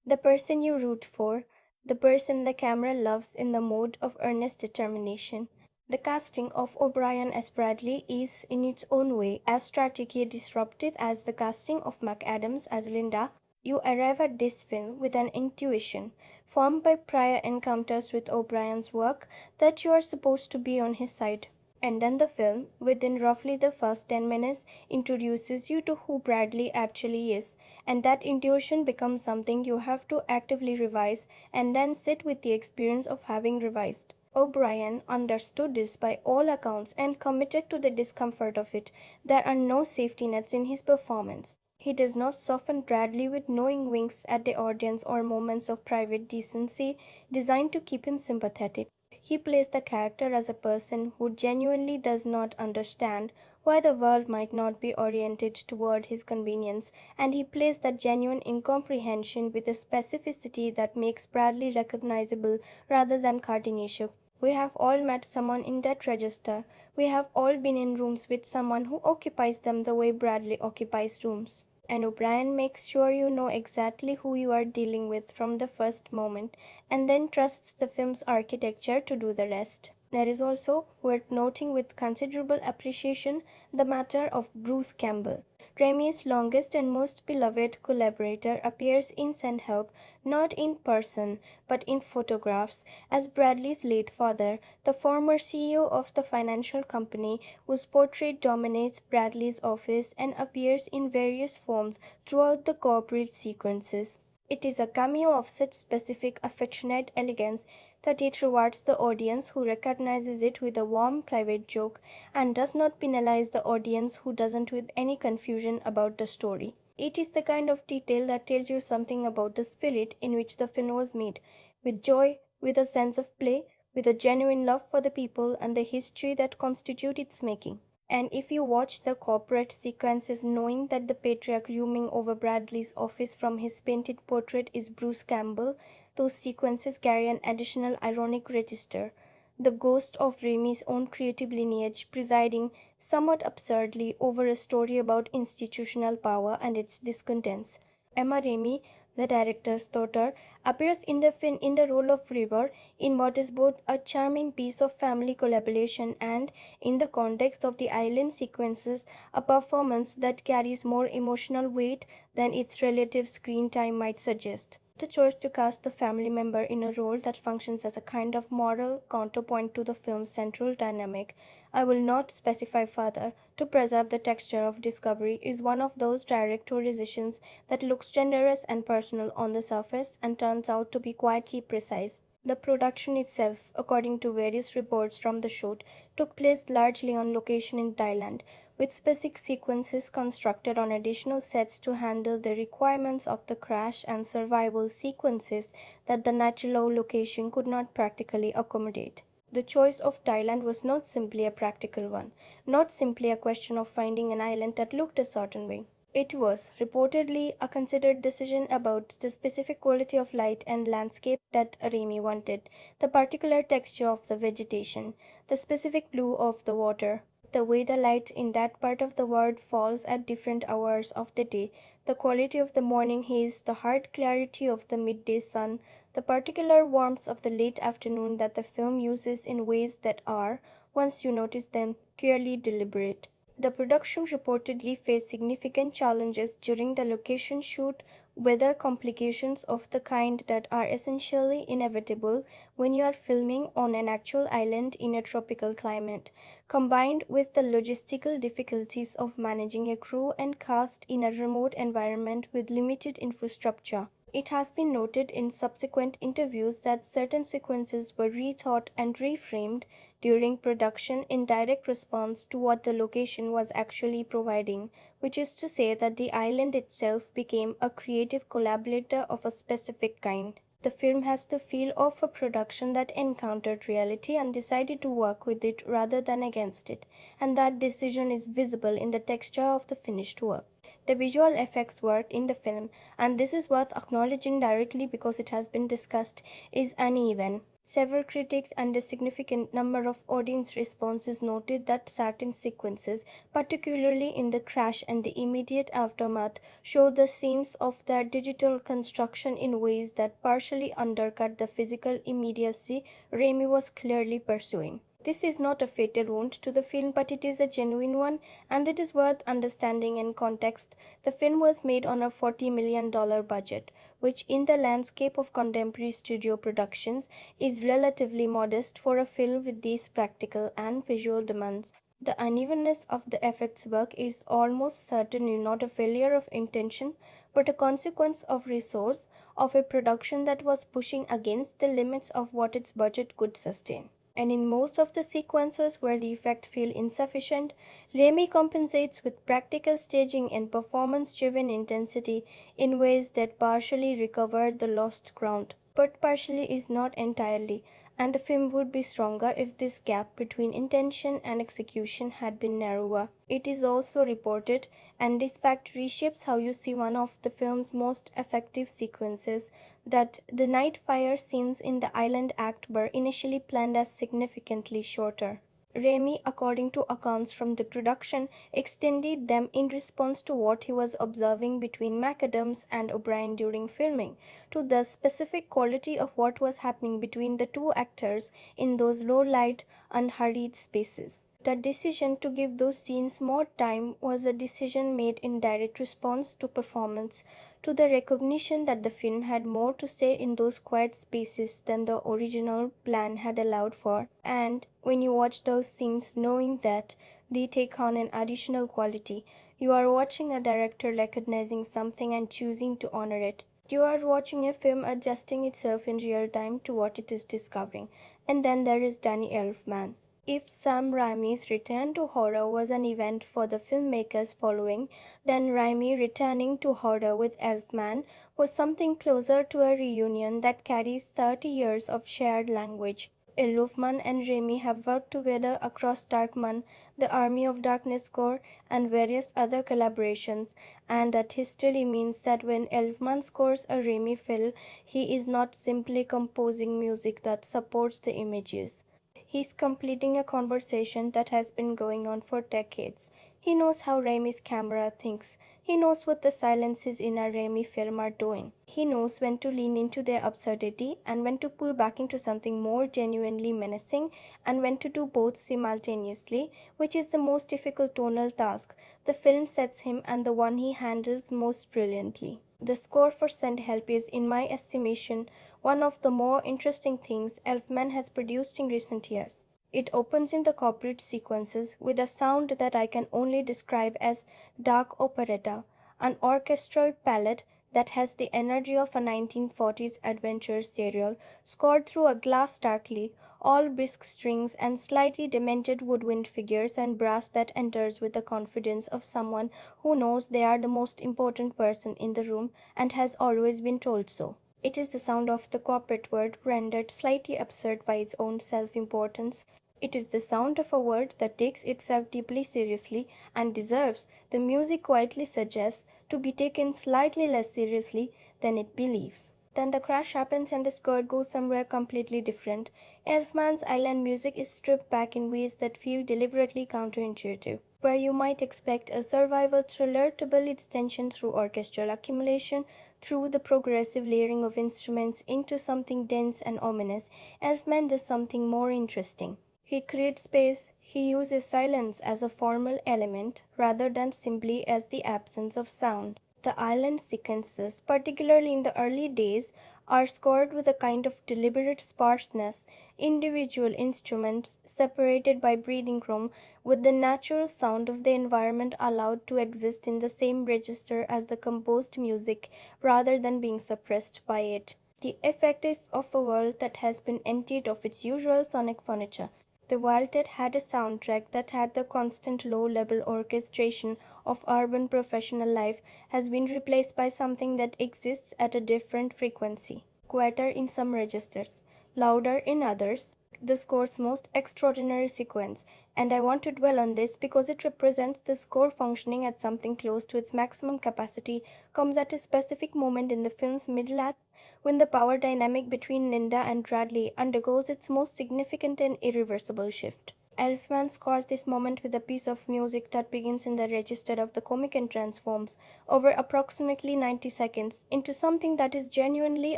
the person you root for, the person the camera loves in the mode of earnest determination. The casting of O'Brien as Bradley is, in its own way, as strategically disruptive as the casting of McAdams as Linda. You arrive at this film with an intuition, formed by prior encounters with O'Brien's work, that you are supposed to be on his side. And then the film, within roughly the first 10 minutes, introduces you to who Bradley actually is, and that intuition becomes something you have to actively revise and then sit with the experience of having revised. O'Brien understood this by all accounts and committed to the discomfort of it. There are no safety nets in his performance. He does not soften Bradley with knowing winks at the audience or moments of private decency designed to keep him sympathetic. He plays the character as a person who genuinely does not understand why the world might not be oriented toward his convenience, and he plays that genuine incomprehension with a specificity that makes Bradley recognizable rather than cartoonish. We have all met someone in that register. We have all been in rooms with someone who occupies them the way Bradley occupies rooms. And O'Brien makes sure you know exactly who you are dealing with from the first moment, and then trusts the film's architecture to do the rest. There is also, worth noting with considerable appreciation, the matter of Bruce Campbell. Raimi's longest and most beloved collaborator appears in Send Help not in person but in photographs as Bradley's late father, the former CEO of the financial company whose portrait dominates Bradley's office and appears in various forms throughout the corporate sequences. It is a cameo of such specific affectionate elegance that it rewards the audience who recognizes it with a warm private joke and does not penalize the audience who doesn't with any confusion about the story. It is the kind of detail that tells you something about the spirit in which the film was made, with joy, with a sense of play, with a genuine love for the people and the history that constitute its making. And if you watch the corporate sequences knowing that the patriarch looming over Bradley's office from his painted portrait is Bruce Campbell, those sequences carry an additional ironic register. The ghost of Raimi's own creative lineage presiding, somewhat absurdly, over a story about institutional power and its discontents. Emma Raimi, the director's daughter, appears in the film in the role of River in what is both a charming piece of family collaboration and, in the context of the island sequences, a performance that carries more emotional weight than its relative screen time might suggest. The choice to cast the family member in a role that functions as a kind of moral counterpoint to the film's central dynamic, I will not specify further, to preserve the texture of discovery, is one of those director decisions that looks generous and personal on the surface and turns out to be quietly precise. The production itself, according to various reports from the shoot, took place largely on location in Thailand, with specific sequences constructed on additional sets to handle the requirements of the crash and survival sequences that the natural location could not practically accommodate. The choice of Thailand was not simply a practical one, not simply a question of finding an island that looked a certain way. It was reportedly a considered decision about the specific quality of light and landscape that Raimi wanted, the particular texture of the vegetation, the specific blue of the water, the way the light in that part of the world falls at different hours of the day, the quality of the morning haze, the hard clarity of the midday sun, the particular warmth of the late afternoon that the film uses in ways that are, once you notice them, clearly deliberate. The production reportedly faced significant challenges during the location shoot, weather complications of the kind that are essentially inevitable when you are filming on an actual island in a tropical climate, combined with the logistical difficulties of managing a crew and cast in a remote environment with limited infrastructure. It has been noted in subsequent interviews that certain sequences were rethought and reframed during production in direct response to what the location was actually providing, which is to say that the island itself became a creative collaborator of a specific kind. The film has the feel of a production that encountered reality and decided to work with it rather than against it, and that decision is visible in the texture of the finished work. The visual effects work in the film, and this is worth acknowledging directly because it has been discussed, is uneven. Several critics and a significant number of audience responses noted that certain sequences, particularly in the crash and the immediate aftermath, show the seams of their digital construction in ways that partially undercut the physical immediacy Raimi was clearly pursuing. This is not a fatal wound to the film, but it is a genuine one, and it is worth understanding in context. The film was made on a $40 million budget, which in the landscape of contemporary studio productions is relatively modest for a film with these practical and visual demands. The unevenness of the effects work is almost certainly not a failure of intention, but a consequence of resource, of a production that was pushing against the limits of what its budget could sustain. And in most of the sequences where the effects feel insufficient, Raimi compensates with practical staging and performance-driven intensity in ways that partially recover the lost ground, but partially is not entirely, and the film would be stronger if this gap between intention and execution had been narrower. It is also reported, and this fact reshapes how you see one of the film's most effective sequences, that the night fire scenes in the island act were initially planned as significantly shorter. Raimi, according to accounts from the production, extended them in response to what he was observing between McAdams and O'Brien during filming, to the specific quality of what was happening between the two actors in those low-light, unhurried spaces. The decision to give those scenes more time was a decision made in direct response to performance, to the recognition that the film had more to say in those quiet spaces than the original plan had allowed for, and when you watch those scenes knowing that they take on an additional quality, you are watching a director recognizing something and choosing to honor it. You are watching a film adjusting itself in real time to what it is discovering. And then there is Danny Elfman. If Sam Raimi's return to horror was an event for the filmmakers following, then Raimi returning to horror with Elfman was something closer to a reunion that carries 30 years of shared language. Elfman and Raimi have worked together across Darkman, the Army of Darkness score, and various other collaborations, and that history means that when Elfman scores a Raimi film, he is not simply composing music that supports the images. He's completing a conversation that has been going on for decades. He knows how Raimi's camera thinks. He knows what the silences in a Raimi film are doing. He knows when to lean into their absurdity and when to pull back into something more genuinely menacing, and when to do both simultaneously, which is the most difficult tonal task the film sets him and the one he handles most brilliantly. The score for Send Help is, in my estimation, one of the more interesting things Elfman has produced in recent years. It opens in the corporate sequences with a sound that I can only describe as dark operetta, an orchestral palette that has the energy of a 1940s adventure serial scored through a glass darkly, all brisk strings and slightly demented woodwind figures and brass that enters with the confidence of someone who knows they are the most important person in the room and has always been told so. It is the sound of the corporate word rendered slightly absurd by its own self-importance. It is the sound of a word that takes itself deeply seriously and deserves, the music quietly suggests, to be taken slightly less seriously than it believes. Then the crash happens and the score goes somewhere completely different. Elfman's island music is stripped back in ways that feel deliberately counterintuitive. Where you might expect a survival thriller to build its tension through orchestral accumulation, through the progressive layering of instruments into something dense and ominous, Elfman does something more interesting. He creates space. He uses silence as a formal element rather than simply as the absence of sound. The island sequences, particularly in the early days, are scored with a kind of deliberate sparseness, individual instruments separated by breathing room, with the natural sound of the environment allowed to exist in the same register as the composed music rather than being suppressed by it. The effect is of a world that has been emptied of its usual sonic furniture. The world that had a soundtrack that had the constant low-level orchestration of urban professional life has been replaced by something that exists at a different frequency, quieter in some registers, louder in others. The score's most extraordinary sequence, and I want to dwell on this because it represents the score functioning at something close to its maximum capacity, comes at a specific moment in the film's middle act when the power dynamic between Linda and Bradley undergoes its most significant and irreversible shift. Elfman scores this moment with a piece of music that begins in the register of the comic and transforms, over approximately 90 seconds, into something that is genuinely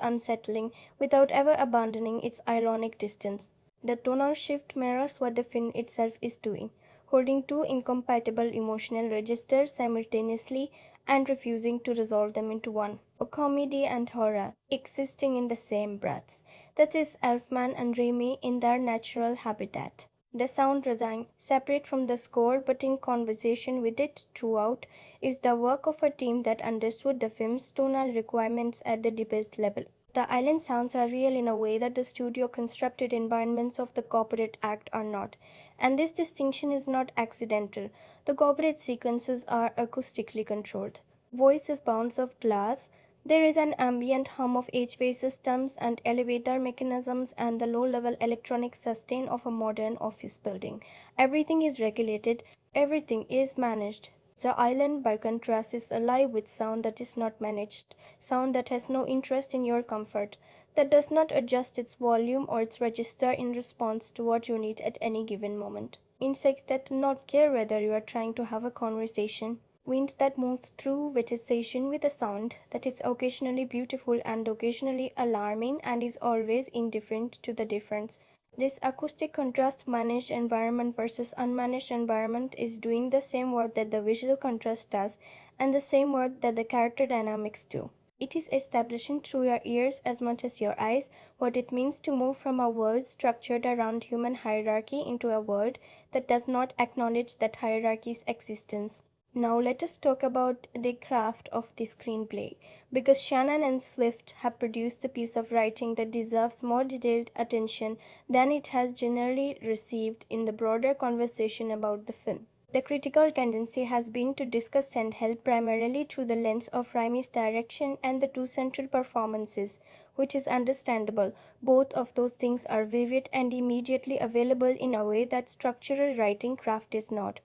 unsettling without ever abandoning its ironic distance. The tonal shift mirrors what the film itself is doing, holding two incompatible emotional registers simultaneously and refusing to resolve them into one. A comedy and horror existing in the same breaths. That is Elfman and Raimi in their natural habitat. The sound design, separate from the score but in conversation with it throughout, is the work of a team that understood the film's tonal requirements at the deepest level. The island sounds are real in a way that the studio constructed environments of the corporate act are not. And this distinction is not accidental. The corporate sequences are acoustically controlled. Voices bounce off glass. There is an ambient hum of HVAC systems and elevator mechanisms and the low-level electronic sustain of a modern office building. Everything is regulated, everything is managed. The island, by contrast, is alive with sound that is not managed, sound that has no interest in your comfort, that does not adjust its volume or its register in response to what you need at any given moment. Insects that do not care whether you are trying to have a conversation. Winds that move through vegetation with a sound that is occasionally beautiful and occasionally alarming and is always indifferent to the difference. This acoustic contrast managed environment versus unmanaged environment is doing the same work that the visual contrast does and the same work that the character dynamics do. It is establishing through your ears as much as your eyes what it means to move from a world structured around human hierarchy into a world that does not acknowledge that hierarchy's existence. Now let us talk about the craft of the screenplay, because Shannon and Swift have produced a piece of writing that deserves more detailed attention than it has generally received in the broader conversation about the film. The critical tendency has been to discuss Sandheld primarily through the lens of Raimi's direction and the two central performances, which is understandable. Both of those things are vivid and immediately available in a way that structural writing craft is not.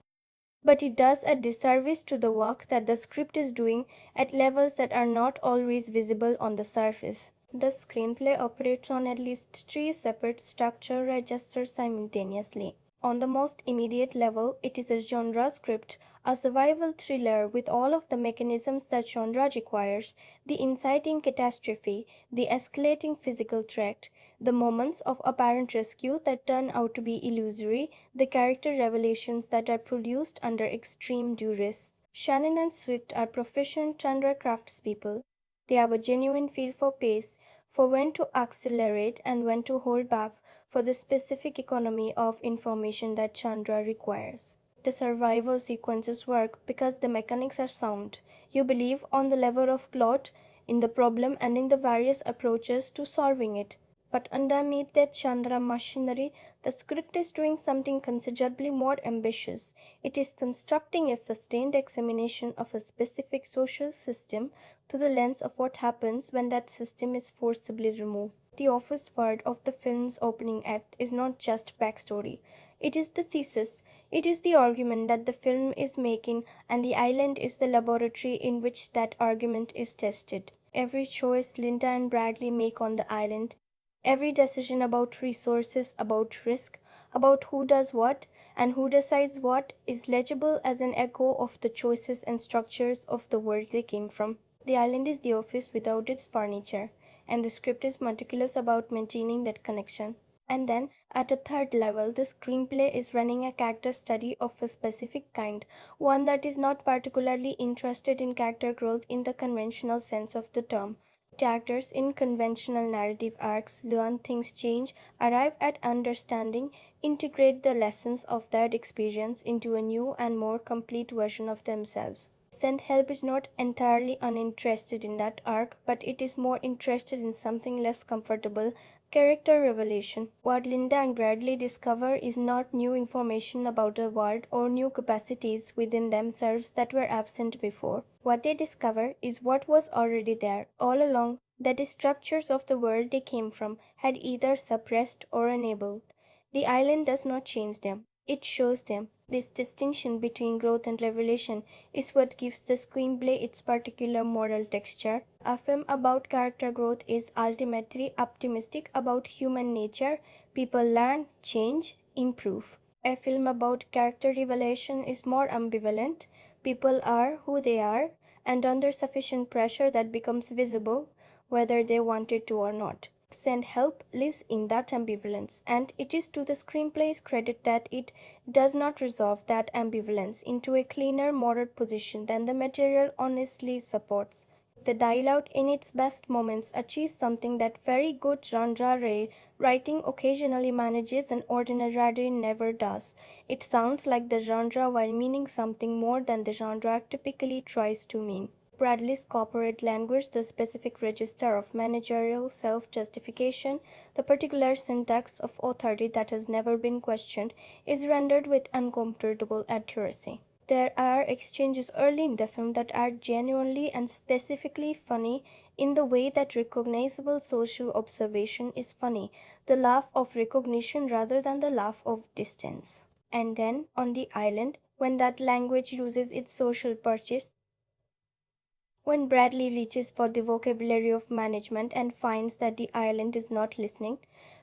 But it does a disservice to the work that the script is doing at levels that are not always visible on the surface. The screenplay operates on at least three separate structure registers simultaneously. On the most immediate level, it is a genre script, a survival thriller with all of the mechanisms that genre requires, the inciting catastrophe, the escalating physical threat, the moments of apparent rescue that turn out to be illusory, the character revelations that are produced under extreme duress. Shannon and Swift are proficient genre craftspeople. They have a genuine feel for pace, for when to accelerate and when to hold back, for the specific economy of information that genre requires. The survival sequences work because the mechanics are sound. You believe on the level of plot, in the problem and in the various approaches to solving it. But underneath that Chandra machinery, the script is doing something considerably more ambitious. It is constructing a sustained examination of a specific social system through the lens of what happens when that system is forcibly removed. The office word of the film's opening act is not just backstory. It is the thesis. It is the argument that the film is making, and the island is the laboratory in which that argument is tested. Every choice Linda and Bradley make on the island, every decision about resources, about risk, about who does what and who decides what, is legible as an echo of the choices and structures of the world they came from. The island is the office without its furniture, and the script is meticulous about maintaining that connection. And then, at a third level, the screenplay is running a character study of a specific kind, one that is not particularly interested in character growth in the conventional sense of the term. Characters in conventional narrative arcs learn things, change, arrive at understanding, integrate the lessons of that experience into a new and more complete version of themselves. Saint Help is not entirely uninterested in that arc, but it is more interested in something less comfortable: character revelation. What Linda and Bradley discover is not new information about the world or new capacities within themselves that were absent before. What they discover is what was already there all along, that the structures of the world they came from had either suppressed or enabled. The island does not change them, it shows them. This distinction between growth and revelation is what gives the screenplay its particular moral texture. A film about character growth is ultimately optimistic about human nature. People learn, change, improve. A film about character revelation is more ambivalent. People are who they are, and under sufficient pressure that becomes visible, whether they wanted to or not. Send Help lives in that ambivalence, and it is to the screenplay's credit that it does not resolve that ambivalence into a cleaner moral position than the material honestly supports. The dialogue in its best moments achieves something that very good genre writing occasionally manages and ordinarily never does. It sounds like the genre while meaning something more than the genre typically tries to mean. Bradley's corporate language, the specific register of managerial self-justification, the particular syntax of authority that has never been questioned, is rendered with uncomfortable accuracy. There are exchanges early in the film that are genuinely and specifically funny in the way that recognizable social observation is funny, the laugh of recognition rather than the laugh of distance. And then, on the island, when that language loses its social purchase, when Bradley reaches for the vocabulary of management and finds that the island is not listening,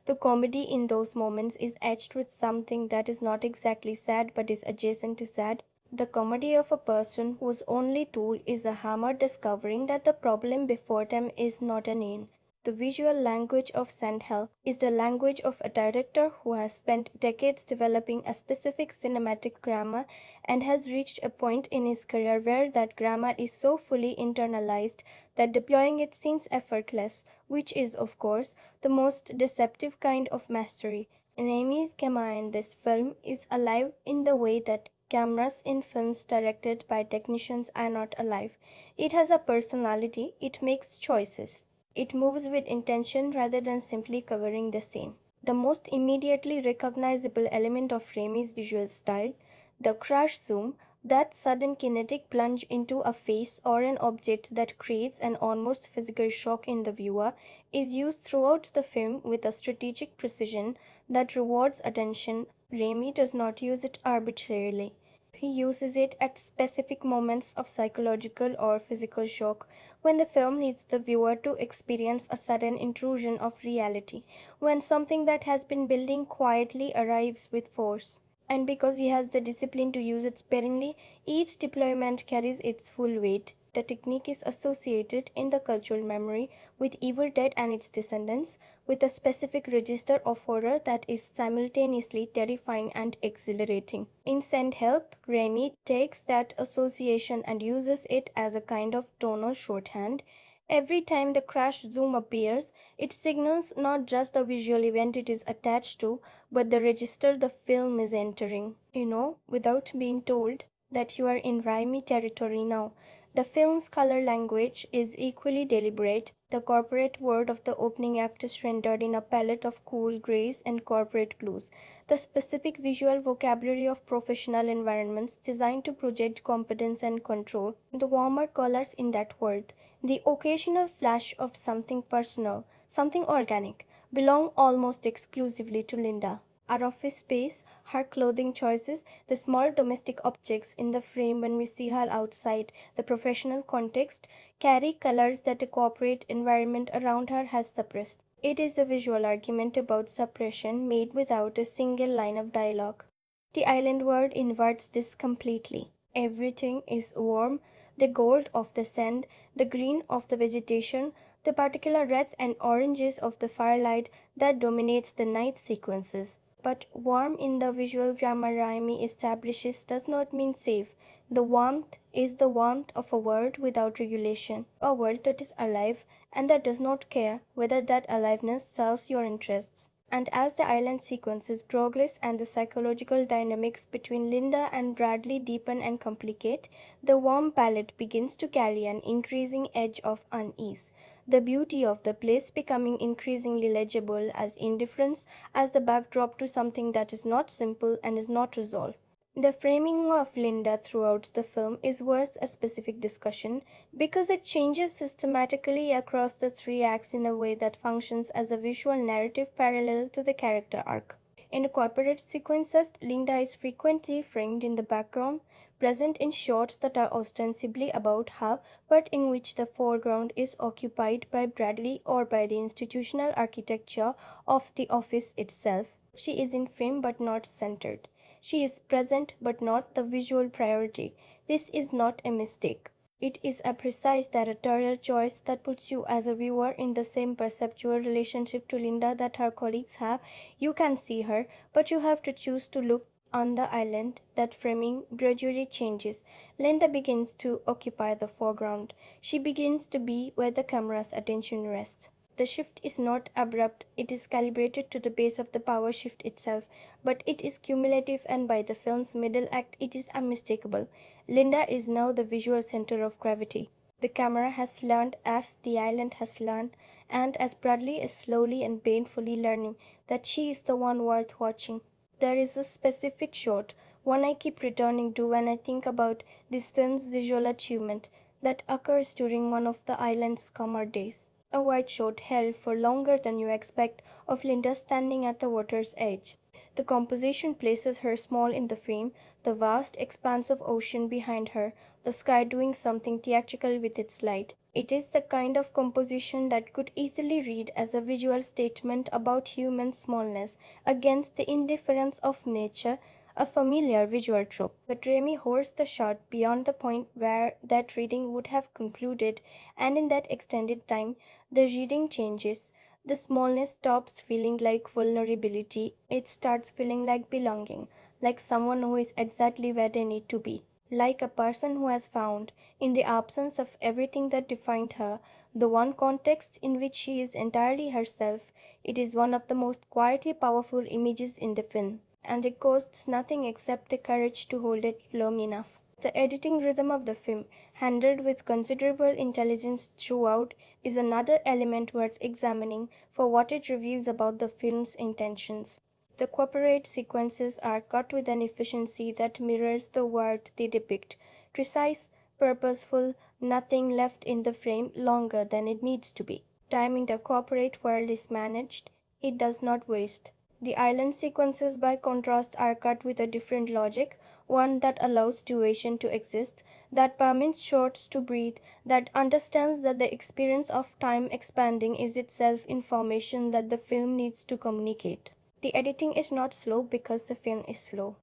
the comedy in those moments is etched with something that is not exactly sad but is adjacent to sad. The comedy of a person whose only tool is the hammer discovering that the problem before them is not an inn. The visual language of Sandhell is the language of a director who has spent decades developing a specific cinematic grammar and has reached a point in his career where that grammar is so fully internalized that deploying it seems effortless, which is, of course, the most deceptive kind of mastery. Raimi's camera in this film is alive in the way that cameras in films directed by technicians are not alive. It has a personality, it makes choices. It moves with intention rather than simply covering the scene. The most immediately recognizable element of Raimi's visual style, the crash zoom, that sudden kinetic plunge into a face or an object that creates an almost physical shock in the viewer, is used throughout the film with a strategic precision that rewards attention. Raimi does not use it arbitrarily. He uses it at specific moments of psychological or physical shock, when the film needs the viewer to experience a sudden intrusion of reality, when something that has been building quietly arrives with force. And because he has the discipline to use it sparingly, each deployment carries its full weight. The technique is associated in the cultural memory with Evil Dead and its descendants, with a specific register of horror that is simultaneously terrifying and exhilarating. In Send Help, Raimi takes that association and uses it as a kind of tonal shorthand. Every time the crash zoom appears, it signals not just the visual event it is attached to, but the register the film is entering. You know, without being told that you are in Raimi territory now. The film's color language is equally deliberate. The corporate world of the opening act is rendered in a palette of cool grays and corporate blues, the specific visual vocabulary of professional environments designed to project competence and control. The warmer colors in that world, the occasional flash of something personal, something organic, belong almost exclusively to Linda. Our office space, her clothing choices, the small domestic objects in the frame when we see her outside, the professional context, carry colors that a corporate environment around her has suppressed. It is a visual argument about suppression made without a single line of dialogue. The island world inverts this completely. Everything is warm, the gold of the sand, the green of the vegetation, the particular reds and oranges of the firelight that dominates the night sequences. But warm in the visual grammar Raimi establishes does not mean safe. The warmth is the warmth of a world without regulation, a world that is alive and that does not care whether that aliveness serves your interests. And as the island sequences progress and the psychological dynamics between Linda and Bradley deepen and complicate, the warm palette begins to carry an increasing edge of unease, the beauty of the place becoming increasingly legible as indifference, as the backdrop to something that is not simple and is not resolved. The framing of Linda throughout the film is worth a specific discussion because it changes systematically across the three acts in a way that functions as a visual narrative parallel to the character arc. In the corporate sequences, Linda is frequently framed in the background, present in shots that are ostensibly about her, but in which the foreground is occupied by Bradley or by the institutional architecture of the office itself. She is in frame but not centered. She is present but not the visual priority. This is not a mistake. It is a precise directorial choice that puts you as a viewer in the same perceptual relationship to Linda that her colleagues have. You can see her, but you have to choose to look on the island. That framing gradually changes. Linda begins to occupy the foreground. She begins to be where the camera's attention rests. The shift is not abrupt, it is calibrated to the base of the power shift itself, but it is cumulative and by the film's middle act it is unmistakable. Linda is now the visual center of gravity. The camera has learned as the island has learned, and as Bradley is slowly and painfully learning that she is the one worth watching. There is a specific shot, one I keep returning to when I think about this film's visual achievement, that occurs during one of the island's calmer days. A wide shot held for longer than you expect of Linda standing at the water's edge. The composition places her small in the frame, the vast expanse of ocean behind her, the sky doing something theatrical with its light. It is the kind of composition that could easily read as a visual statement about human smallness against the indifference of nature, a familiar visual trope. But Raimi holds the shot beyond the point where that reading would have concluded, and in that extended time, the reading changes. The smallness stops feeling like vulnerability, it starts feeling like belonging, like someone who is exactly where they need to be. Like a person who has found, in the absence of everything that defined her, the one context in which she is entirely herself. It is one of the most quietly powerful images in the film, and it costs nothing except the courage to hold it long enough. The editing rhythm of the film, handled with considerable intelligence throughout, is another element worth examining for what it reveals about the film's intentions. The corporate sequences are cut with an efficiency that mirrors the world they depict, precise, purposeful, nothing left in the frame longer than it needs to be. Time in the corporate world is managed, it does not waste. The island sequences, by contrast, are cut with a different logic, one that allows duration to exist, that permits shots to breathe, that understands that the experience of time expanding is itself information that the film needs to communicate. The editing is not slow because the film is slow.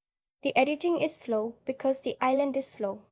The editing is slow because the island is slow.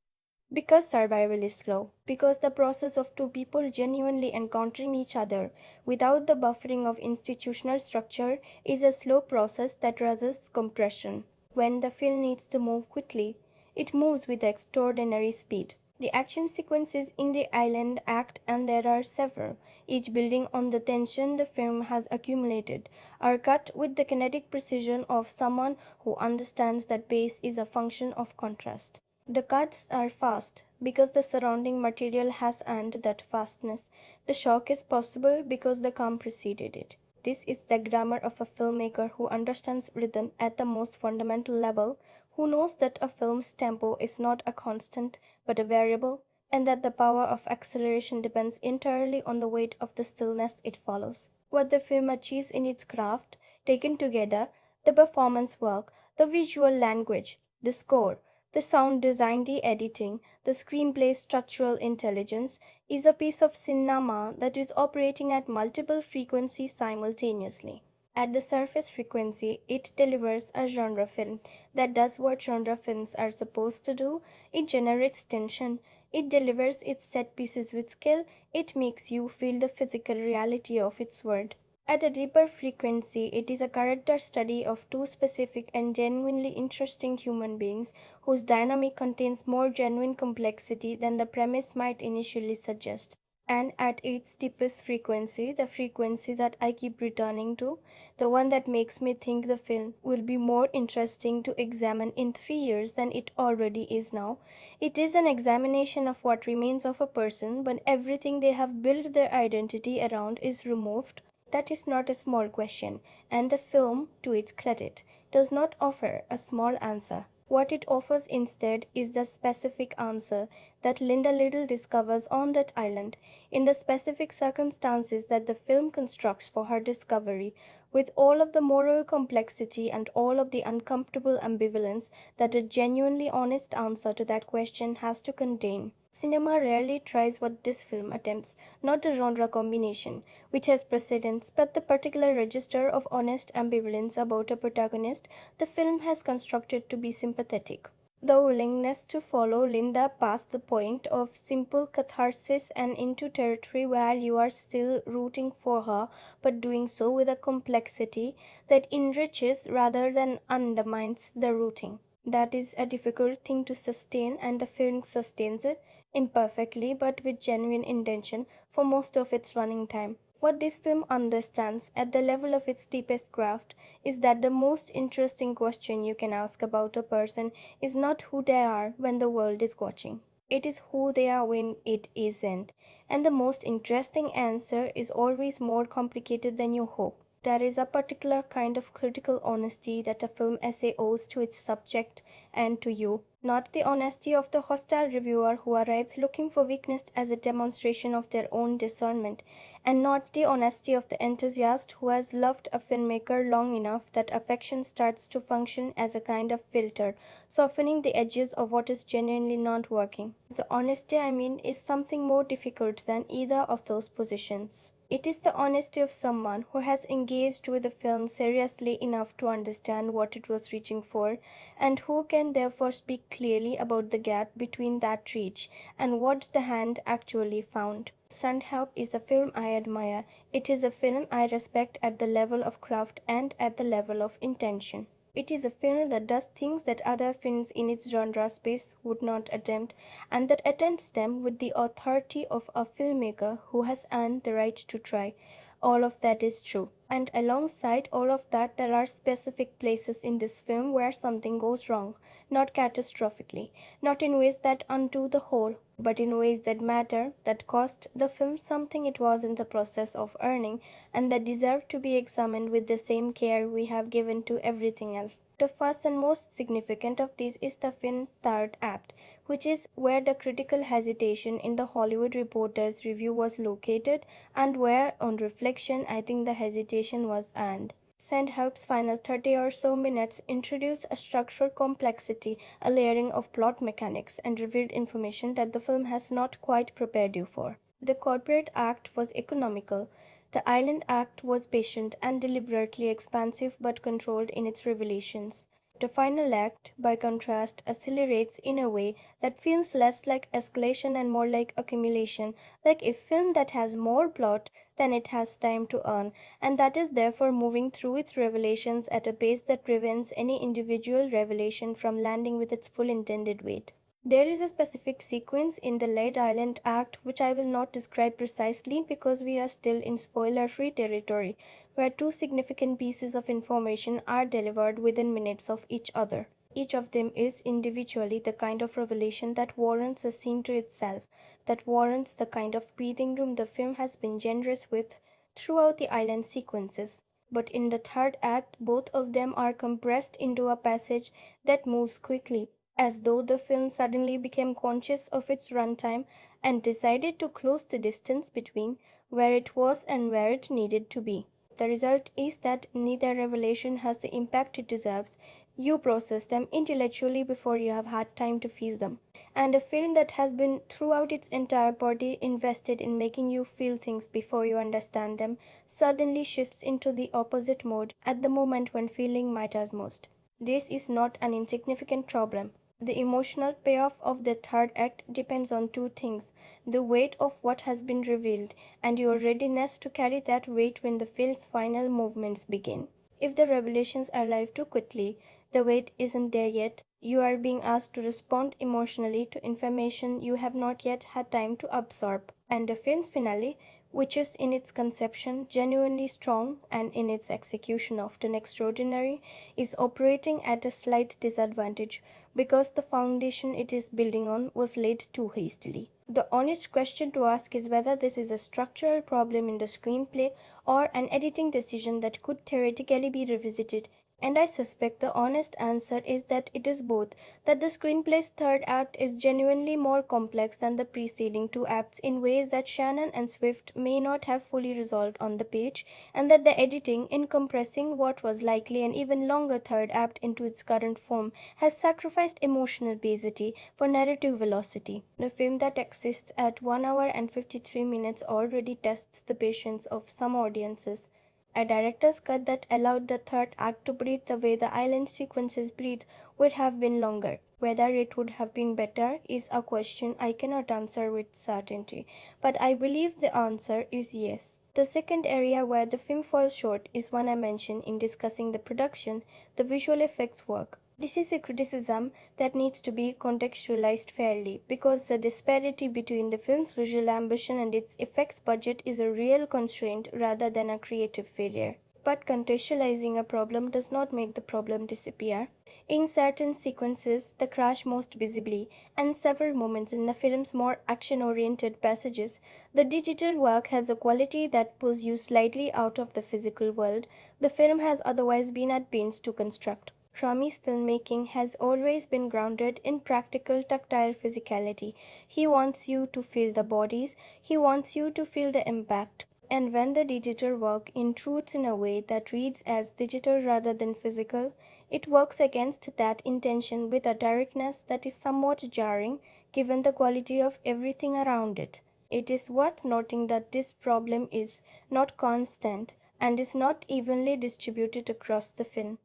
Because survival is slow, because the process of two people genuinely encountering each other without the buffering of institutional structure is a slow process that resists compression. When the film needs to move quickly, it moves with extraordinary speed. The action sequences in the island act, and there are several, each building on the tension the film has accumulated, are cut with the kinetic precision of someone who understands that pace is a function of contrast. The cuts are fast because the surrounding material has earned that fastness. The shock is possible because the calm preceded it. This is the grammar of a filmmaker who understands rhythm at the most fundamental level, who knows that a film's tempo is not a constant but a variable, and that the power of acceleration depends entirely on the weight of the stillness it follows. What the film achieves in its craft, taken together, the performance work, the visual language, the score, the sound design, the editing, the screenplay's structural intelligence, is a piece of cinema that is operating at multiple frequencies simultaneously. At the surface frequency, it delivers a genre film that does what genre films are supposed to do. It generates tension, it delivers its set pieces with skill, it makes you feel the physical reality of its word. At a deeper frequency, it is a character study of two specific and genuinely interesting human beings whose dynamic contains more genuine complexity than the premise might initially suggest. And at its deepest frequency, the frequency that I keep returning to, the one that makes me think the film will be more interesting to examine in 3 years than it already is now, it is an examination of what remains of a person when everything they have built their identity around is removed. That is not a small question, and the film, to its credit, does not offer a small answer. What it offers instead is the specific answer that Linda Liddle discovers on that island, in the specific circumstances that the film constructs for her discovery, with all of the moral complexity and all of the uncomfortable ambivalence that a genuinely honest answer to that question has to contain. Cinema rarely tries what this film attempts, not the genre combination, which has precedence, but the particular register of honest ambivalence about a protagonist the film has constructed to be sympathetic. The willingness to follow Linda past the point of simple catharsis and into territory where you are still rooting for her, but doing so with a complexity that enriches rather than undermines the rooting. That is a difficult thing to sustain, and the film sustains it imperfectly but with genuine intention for most of its running time. What this film understands at the level of its deepest craft is that the most interesting question you can ask about a person is not who they are when the world is watching. It is who they are when it isn't. And the most interesting answer is always more complicated than you hope. There is a particular kind of critical honesty that a film essay owes to its subject and to you, not the honesty of the hostile reviewer who arrives looking for weakness as a demonstration of their own discernment, and not the honesty of the enthusiast who has loved a filmmaker long enough that affection starts to function as a kind of filter, softening the edges of what is genuinely not working. The honesty I mean is something more difficult than either of those positions. It is the honesty of someone who has engaged with the film seriously enough to understand what it was reaching for, and who can therefore speak clearly about the gap between that reach and what the hand actually found. Sandhelp is a film I admire. It is a film I respect at the level of craft and at the level of intention. It is a film that does things that other films in its genre space would not attempt, and that attempts them with the authority of a filmmaker who has earned the right to try. All of that is true. And alongside all of that, there are specific places in this film where something goes wrong, not catastrophically, not in ways that undo the whole, but in ways that matter, that cost the film something it was in the process of earning, and that deserve to be examined with the same care we have given to everything else. The first and most significant of these is the film's third act, which is where the critical hesitation in the Hollywood Reporter's review was located, and where, on reflection, I think the hesitation was earned. Sandhelp's final 30 or so minutes introduce a structural complexity, a layering of plot mechanics, and revealed information that the film has not quite prepared you for. The corporate act was economical. The island act was patient and deliberately expansive but controlled in its revelations. The final act, by contrast, accelerates in a way that feels less like escalation and more like accumulation, like a film that has more plot than it has time to earn, and that is therefore moving through its revelations at a pace that prevents any individual revelation from landing with its full intended weight. There is a specific sequence in the Lead Island Act which I will not describe precisely because we are still in spoiler-free territory, where two significant pieces of information are delivered within minutes of each other. Each of them is individually the kind of revelation that warrants a scene to itself, that warrants the kind of breathing room the film has been generous with throughout the island sequences. But in the third act, both of them are compressed into a passage that moves quickly, as though the film suddenly became conscious of its runtime and decided to close the distance between where it was and where it needed to be. The result is that neither revelation has the impact it deserves. You process them intellectually before you have had time to feel them. And a film that has been throughout its entire body invested in making you feel things before you understand them suddenly shifts into the opposite mode at the moment when feeling matters most. This is not an insignificant problem. The emotional payoff of the third act depends on two things: the weight of what has been revealed, and your readiness to carry that weight when the film's final movements begin. If the revelations arrive too quickly, the weight isn't there yet. You are being asked to respond emotionally to information you have not yet had time to absorb. And the film's finale, which is in its conception genuinely strong and in its execution often extraordinary, is operating at a slight disadvantage because the foundation it is building on was laid too hastily. The honest question to ask is whether this is a structural problem in the screenplay or an editing decision that could theoretically be revisited. And I suspect the honest answer is that it is both, that the screenplay's third act is genuinely more complex than the preceding two acts in ways that Shannon and Swift may not have fully resolved on the page, and that the editing, in compressing what was likely an even longer third act into its current form, has sacrificed emotional basicity for narrative velocity. The film that exists at 1 hour and 53 minutes already tests the patience of some audiences. A director's cut that allowed the third act to breathe the way the island sequences breathe would have been longer. Whether it would have been better is a question I cannot answer with certainty, but I believe the answer is yes. The second area where the film falls short is one I mentioned in discussing the production, the visual effects work. This is a criticism that needs to be contextualized fairly, because the disparity between the film's visual ambition and its effects budget is a real constraint rather than a creative failure. But contextualizing a problem does not make the problem disappear. In certain sequences, the crash most visibly, and several moments in the film's more action-oriented passages, the digital work has a quality that pulls you slightly out of the physical world the film has otherwise been at pains to construct. Raimi's filmmaking has always been grounded in practical, tactile physicality. He wants you to feel the bodies, he wants you to feel the impact. And when the digital work intrudes in a way that reads as digital rather than physical, it works against that intention with a directness that is somewhat jarring given the quality of everything around it. It is worth noting that this problem is not constant and is not evenly distributed across the film.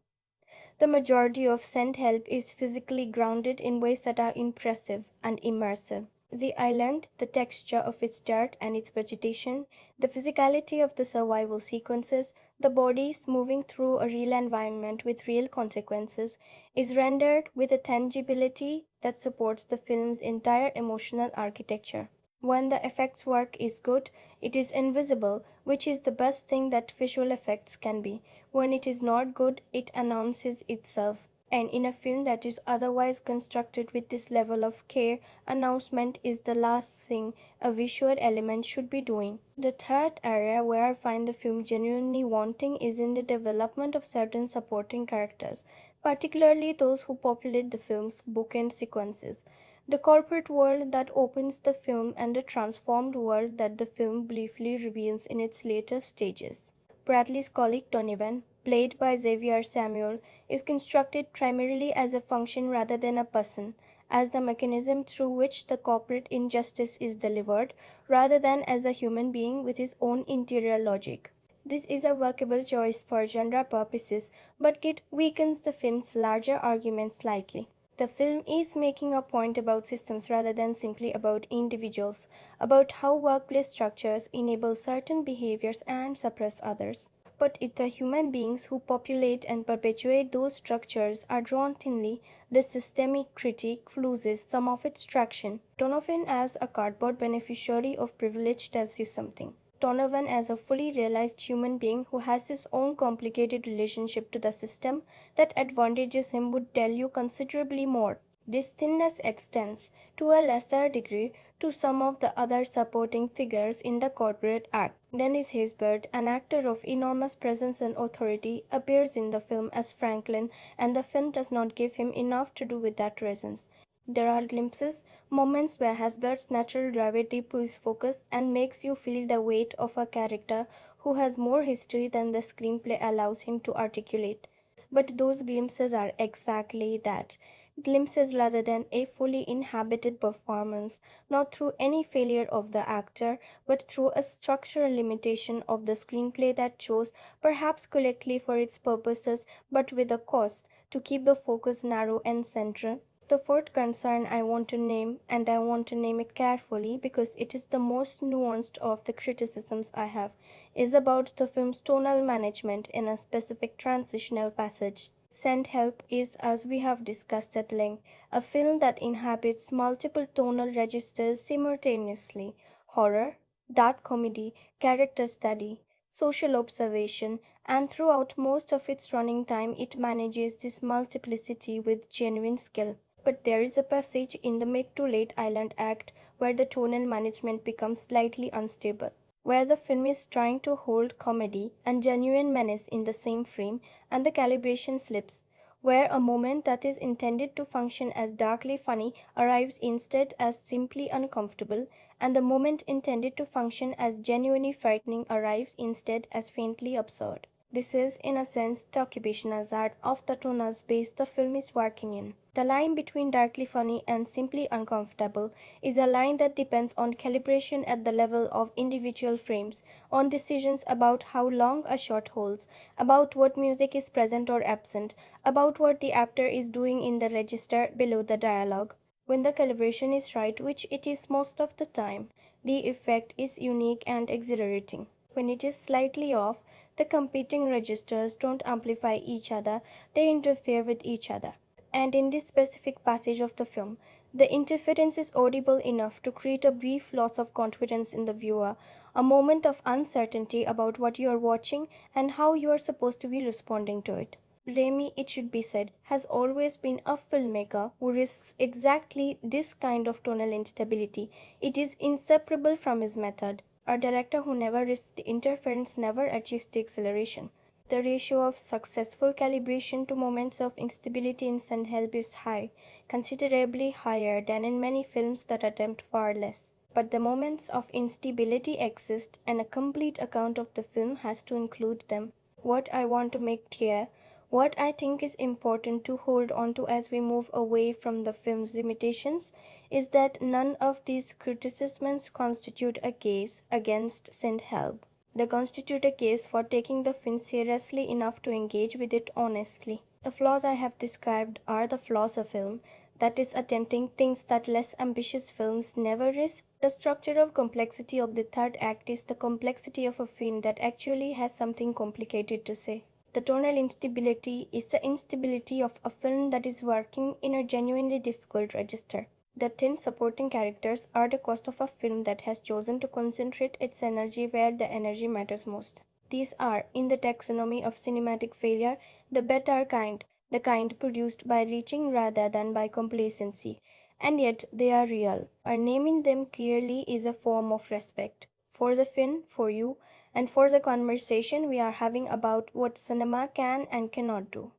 The majority of scent help is physically grounded in ways that are impressive and immersive. The island, the texture of its dirt and its vegetation, the physicality of the survival sequences, the bodies moving through a real environment with real consequences, is rendered with a tangibility that supports the film's entire emotional architecture. When the effects work is good, it is invisible, which is the best thing that visual effects can be. When it is not good, it announces itself. And in a film that is otherwise constructed with this level of care, announcement is the last thing a visual element should be doing. The third area where I find the film genuinely wanting is in the development of certain supporting characters, particularly those who populate the film's bookend sequences. The corporate world that opens the film and the transformed world that the film briefly reveals in its later stages. Bradley's colleague Donovan, played by Xavier Samuel, is constructed primarily as a function rather than a person, as the mechanism through which the corporate injustice is delivered, rather than as a human being with his own interior logic. This is a workable choice for genre purposes, but it weakens the film's larger argument slightly. The film is making a point about systems rather than simply about individuals, about how workplace structures enable certain behaviors and suppress others. But if the human beings who populate and perpetuate those structures are drawn thinly, the systemic critique loses some of its traction. Donovan as a cardboard beneficiary of privilege tells you something. Donovan as a fully realized human being who has his own complicated relationship to the system that advantages him would tell you considerably more. This thinness extends, to a lesser degree, to some of the other supporting figures in the corporate act. Dennis Haysbert, an actor of enormous presence and authority, appears in the film as Franklin, and the film does not give him enough to do with that presence. There are glimpses, moments where Haysbert's natural gravity pulls focus and makes you feel the weight of a character who has more history than the screenplay allows him to articulate. But those glimpses are exactly that, glimpses rather than a fully inhabited performance, not through any failure of the actor, but through a structural limitation of the screenplay that chose, perhaps correctly for its purposes, but with a cost, to keep the focus narrow and central. The fourth concern I want to name, and I want to name it carefully because it is the most nuanced of the criticisms I have, is about the film's tonal management in a specific transitional passage. Send Help is, as we have discussed at length, a film that inhabits multiple tonal registers simultaneously: horror, dark comedy, character study, social observation, and throughout most of its running time it manages this multiplicity with genuine skill. But there is a passage in the mid to late Island Act where the tonal management becomes slightly unstable, where the film is trying to hold comedy and genuine menace in the same frame, and the calibration slips, where a moment that is intended to function as darkly funny arrives instead as simply uncomfortable, and the moment intended to function as genuinely frightening arrives instead as faintly absurd. This is, in a sense, the occupation hazard of the tonal space the film is working in. The line between darkly funny and simply uncomfortable is a line that depends on calibration at the level of individual frames, on decisions about how long a shot holds, about what music is present or absent, about what the actor is doing in the register below the dialogue. When the calibration is right, which it is most of the time, the effect is unique and exhilarating. When it is slightly off, the competing registers don't amplify each other, they interfere with each other. And in this specific passage of the film, the interference is audible enough to create a brief loss of confidence in the viewer, a moment of uncertainty about what you are watching and how you are supposed to be responding to it. Raimi, it should be said, has always been a filmmaker who risks exactly this kind of tonal instability. It is inseparable from his method. A director who never risks the interference never achieves the acceleration. The ratio of successful calibration to moments of instability in Send Help is high, considerably higher than in many films that attempt far less. But the moments of instability exist, and a complete account of the film has to include them. What I want to make clear, what I think is important to hold on to as we move away from the film's limitations, is that none of these criticisms constitute a case against Send Help. They constitute a case for taking the film seriously enough to engage with it honestly. The flaws I have described are the flaws of film that is attempting things that less ambitious films never risk. The structure of complexity of the third act is the complexity of a film that actually has something complicated to say. The tonal instability is the instability of a film that is working in a genuinely difficult register. The thin supporting characters are the cost of a film that has chosen to concentrate its energy where the energy matters most. These are, in the taxonomy of cinematic failure, the better kind, the kind produced by reaching rather than by complacency. And yet they are real. Our naming them clearly is a form of respect for the film, for you, and for the conversation we are having about what cinema can and cannot do.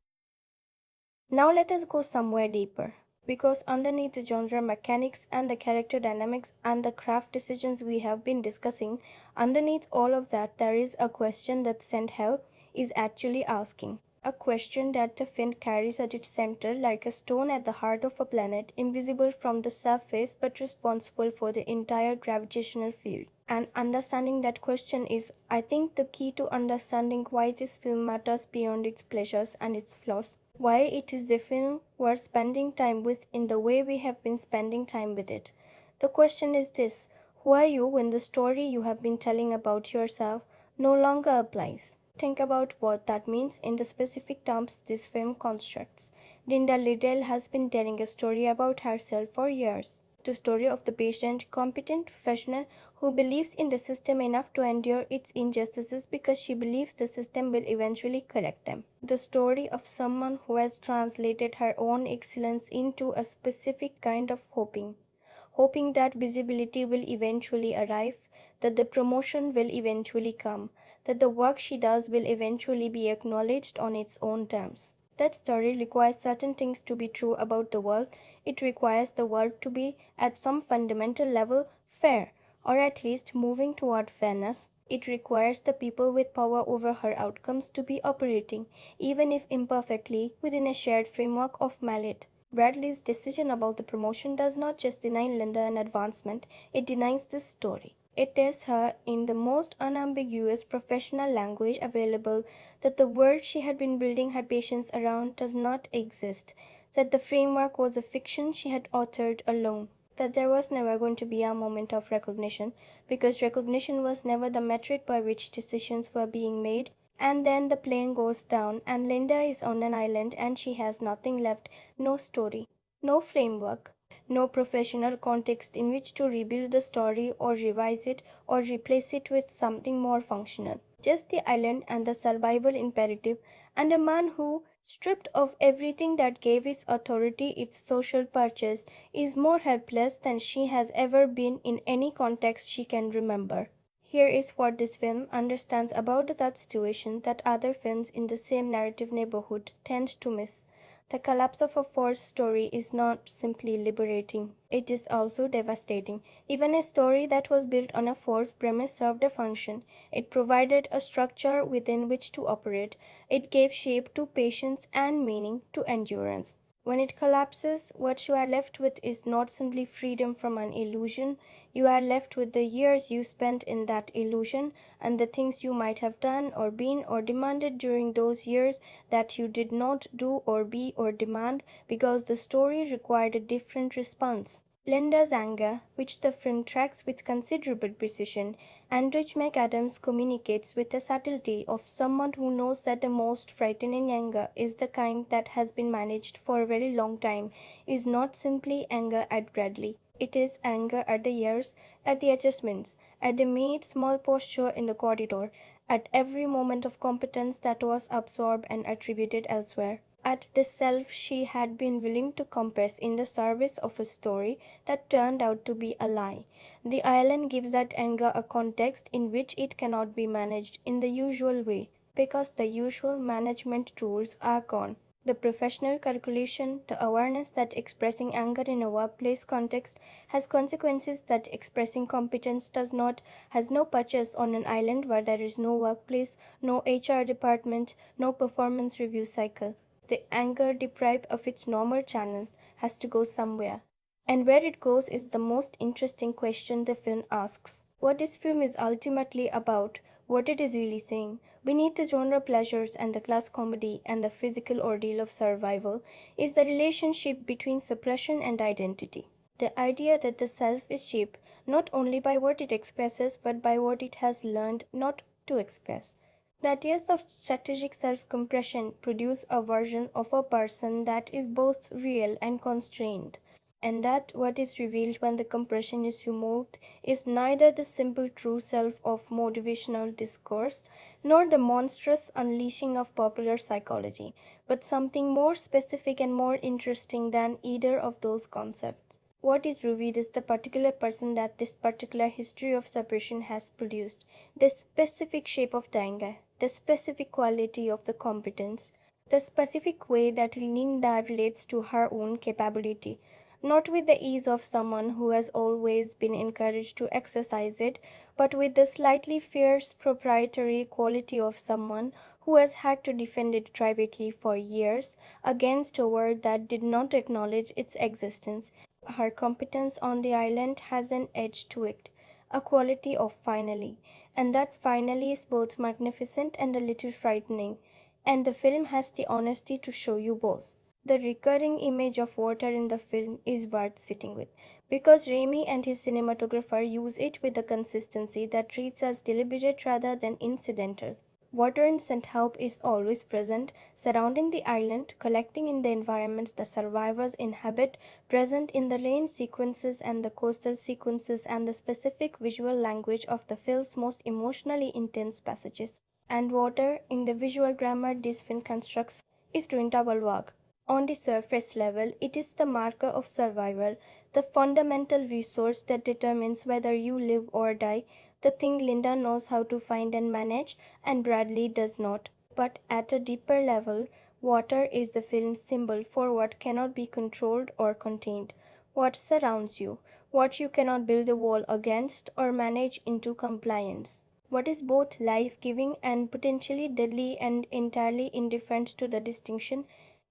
Now let us go somewhere deeper, because underneath the genre mechanics and the character dynamics and the craft decisions we have been discussing, underneath all of that there is a question that Send Help is actually asking. A question that the film carries at its center like a stone at the heart of a planet, invisible from the surface but responsible for the entire gravitational field. And understanding that question is, I think, the key to understanding why this film matters beyond its pleasures and its flaws. Why it is the film worth spending time with in the way we have been spending time with it. The question is this: who are you when the story you have been telling about yourself no longer applies? Think about what that means in the specific terms this film constructs. Linda Liddle has been telling a story about herself for years. the story of the patient, competent professional who believes in the system enough to endure its injustices because she believes the system will eventually correct them. The story of someone who has translated her own excellence into a specific kind of hoping that visibility will eventually arrive, that the promotion will eventually come, that the work she does will eventually be acknowledged on its own terms. That story requires certain things to be true about the world. It requires the world to be, at some fundamental level, fair, or at least moving toward fairness. It requires the people with power over her outcomes to be operating, even if imperfectly, within a shared framework of merit. Bradley's decision about the promotion does not just deny Linda an advancement, it denies the story. It tells her in the most unambiguous professional language available that the world she had been building her patience around does not exist, that the framework was a fiction she had authored alone, that there was never going to be a moment of recognition, because recognition was never the metric by which decisions were being made. And then the plane goes down, and Linda is on an island, and she has nothing left, no story, no framework, no professional context in which to rebuild the story or revise it or replace it with something more functional. Just the island and the survival imperative, and a man who, stripped of everything that gave his authority its social purchase, is more helpless than she has ever been in any context she can remember. Here is what this film understands about that situation that other films in the same narrative neighborhood tend to miss. The collapse of a forced story is not simply liberating, it is also devastating. Even a story that was built on a forced premise served a function. It provided a structure within which to operate. It gave shape to patience and meaning to endurance. When it collapses, what you are left with is not simply freedom from an illusion. You are left with the years you spent in that illusion and the things you might have done or been or demanded during those years that you did not do or be or demand because the story required a different response. Linda's anger, which the film tracks with considerable precision, and which McAdams communicates with the subtlety of someone who knows that the most frightening anger is the kind that has been managed for a very long time, is not simply anger at Bradley. It is anger at the years, at the adjustments, at the made small posture in the corridor, at every moment of competence that was absorbed and attributed elsewhere, at the self she had been willing to compress in the service of a story that turned out to be a lie. The island gives that anger a context in which it cannot be managed in the usual way, because the usual management tools are gone. The professional calculation, the awareness that expressing anger in a workplace context has consequences that expressing competence does not, has no purchase on an island where there is no workplace, no HR department, no performance review cycle. The anger, deprived of its normal channels, has to go somewhere. And where it goes is the most interesting question the film asks. What this film is ultimately about, what it is really saying, beneath the genre pleasures and the class comedy and the physical ordeal of survival, is the relationship between suppression and identity. The idea that the self is shaped not only by what it expresses but by what it has learned not to express. The ideas of strategic self-compression produce a version of a person that is both real and constrained, and that what is revealed when the compression is removed is neither the simple true self of motivational discourse nor the monstrous unleashing of popular psychology, but something more specific and more interesting than either of those concepts. What is revealed is the particular person that this particular history of suppression has produced, the specific shape of the anger, the specific quality of the competence, the specific way that Linda relates to her own capability, not with the ease of someone who has always been encouraged to exercise it, but with the slightly fierce proprietary quality of someone who has had to defend it privately for years against a world that did not acknowledge its existence. Her competence on the island has an edge to it, a quality of finally, and that finally is both magnificent and a little frightening, and the film has the honesty to show you both. The recurring image of water in the film is worth sitting with, because Raimi and his cinematographer use it with a consistency that treats as deliberate rather than incidental. Water in St. Help is always present, surrounding the island, collecting in the environments the survivors inhabit, present in the rain sequences and the coastal sequences and the specific visual language of the film's most emotionally intense passages. And water, in the visual grammar this film constructs, is doing double work. On the surface level, it is the marker of survival, the fundamental resource that determines whether you live or die, the thing Linda knows how to find and manage, and Bradley does not. But at a deeper level, water is the film's symbol for what cannot be controlled or contained, what surrounds you, what you cannot build a wall against or manage into compliance. What is both life giving and potentially deadly and entirely indifferent to the distinction.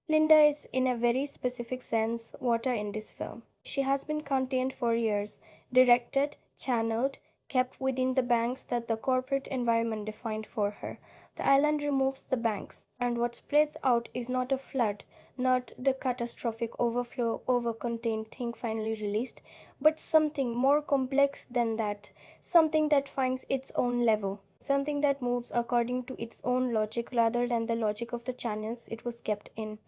Linda is, in a very specific sense, water in this film. She has been contained for years, directed, channeled, kept within the banks that the corporate environment defined for her. The island removes the banks, and what spreads out is not a flood, not the catastrophic overflow, over-contained thing finally released, but something more complex than that, something that finds its own level, something that moves according to its own logic rather than the logic of the channels it was kept in.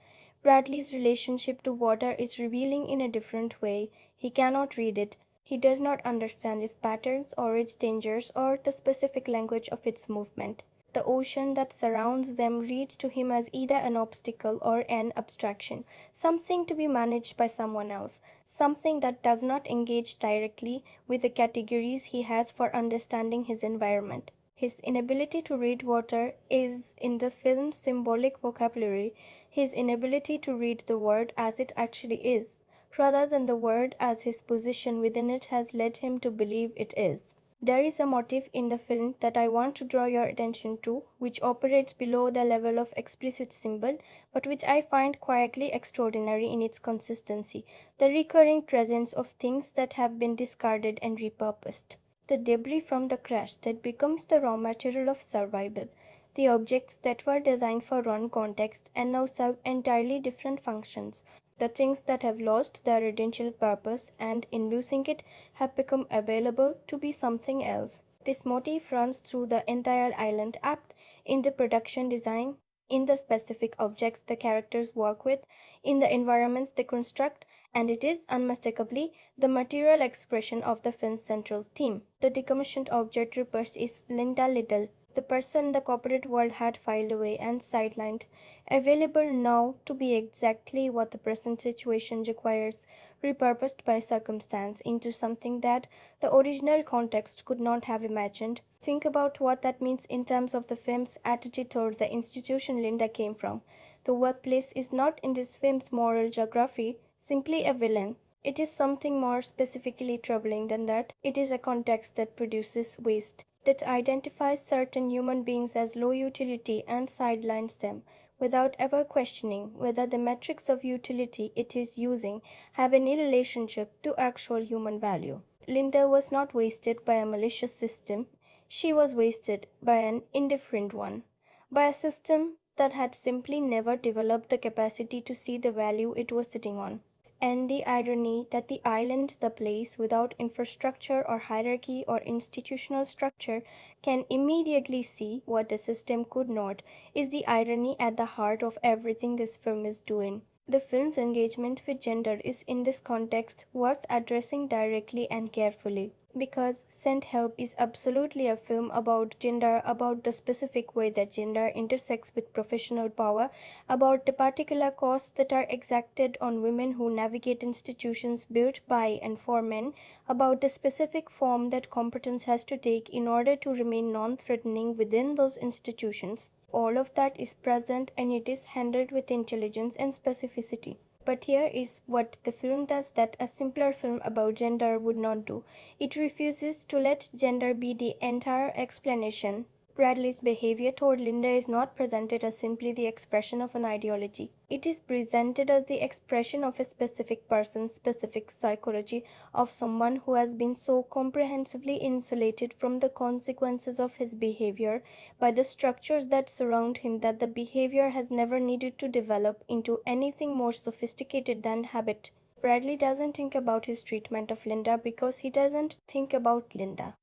Bradley's relationship to water is revealing in a different way. He cannot read it. He does not understand its patterns or its dangers or the specific language of its movement. The ocean that surrounds them reads to him as either an obstacle or an abstraction, something to be managed by someone else, something that does not engage directly with the categories he has for understanding his environment. His inability to read water is, in the film's symbolic vocabulary, his inability to read the word as it actually is, rather than the word as his position within it has led him to believe it is. There is a motif in the film that I want to draw your attention to, which operates below the level of explicit symbol, but which I find quietly extraordinary in its consistency: the recurring presence of things that have been discarded and repurposed. The debris from the crash that becomes the raw material of survival. The objects that were designed for one context and now serve entirely different functions. The things that have lost their original purpose and, in losing it, have become available to be something else. This motif runs through the entire island act, in the production design, in the specific objects the characters work with, in the environments they construct, and it is unmistakably the material expression of the film's central theme. The decommissioned object repressed is Linda Liddle, the person the corporate world had filed away and sidelined, available now to be exactly what the present situation requires, repurposed by circumstance into something that the original context could not have imagined. Think about what that means in terms of the film's attitude toward the institution Linda came from. The workplace is not in this film's moral geography simply a villain. It is something more specifically troubling than that. It is a context that produces waste, that identifies certain human beings as low utility and sidelines them, without ever questioning whether the metrics of utility it is using have any relationship to actual human value. Linda was not wasted by a malicious system, she was wasted by an indifferent one, by a system that had simply never developed the capacity to see the value it was sitting on. And the irony that the island, the place without infrastructure or hierarchy or institutional structure, can immediately see what the system could not, is the irony at the heart of everything this film is doing. The film's engagement with gender is in this context worth addressing directly and carefully, because Sent Help is absolutely a film about gender, about the specific way that gender intersects with professional power, about the particular costs that are exacted on women who navigate institutions built by and for men, about the specific form that competence has to take in order to remain non-threatening within those institutions. All of that is present and it is handled with intelligence and specificity. But here is what the film does that a simpler film about gender would not do. It refuses to let gender be the entire explanation. Bradley's behavior toward Linda is not presented as simply the expression of an ideology. It is presented as the expression of a specific person's specific psychology, of someone who has been so comprehensively insulated from the consequences of his behavior by the structures that surround him that the behavior has never needed to develop into anything more sophisticated than habit. Bradley doesn't think about his treatment of Linda because he doesn't think about Linda.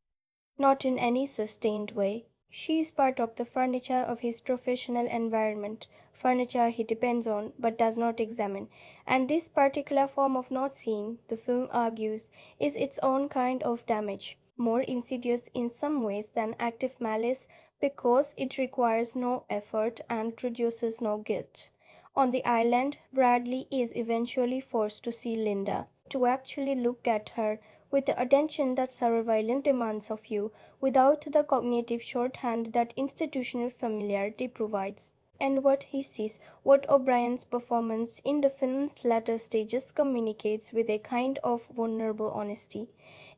Not in any sustained way. She is part of the furniture of his professional environment, furniture he depends on but does not examine. And this particular form of not seeing, the film argues, is its own kind of damage, more insidious in some ways than active malice because it requires no effort and produces no guilt. On the island, Bradley is eventually forced to see Linda, to actually look at her with the attention that surveillance demands of you, without the cognitive shorthand that institutional familiarity provides. And what he sees, what O'Brien's performance in the film's latter stages communicates with a kind of vulnerable honesty,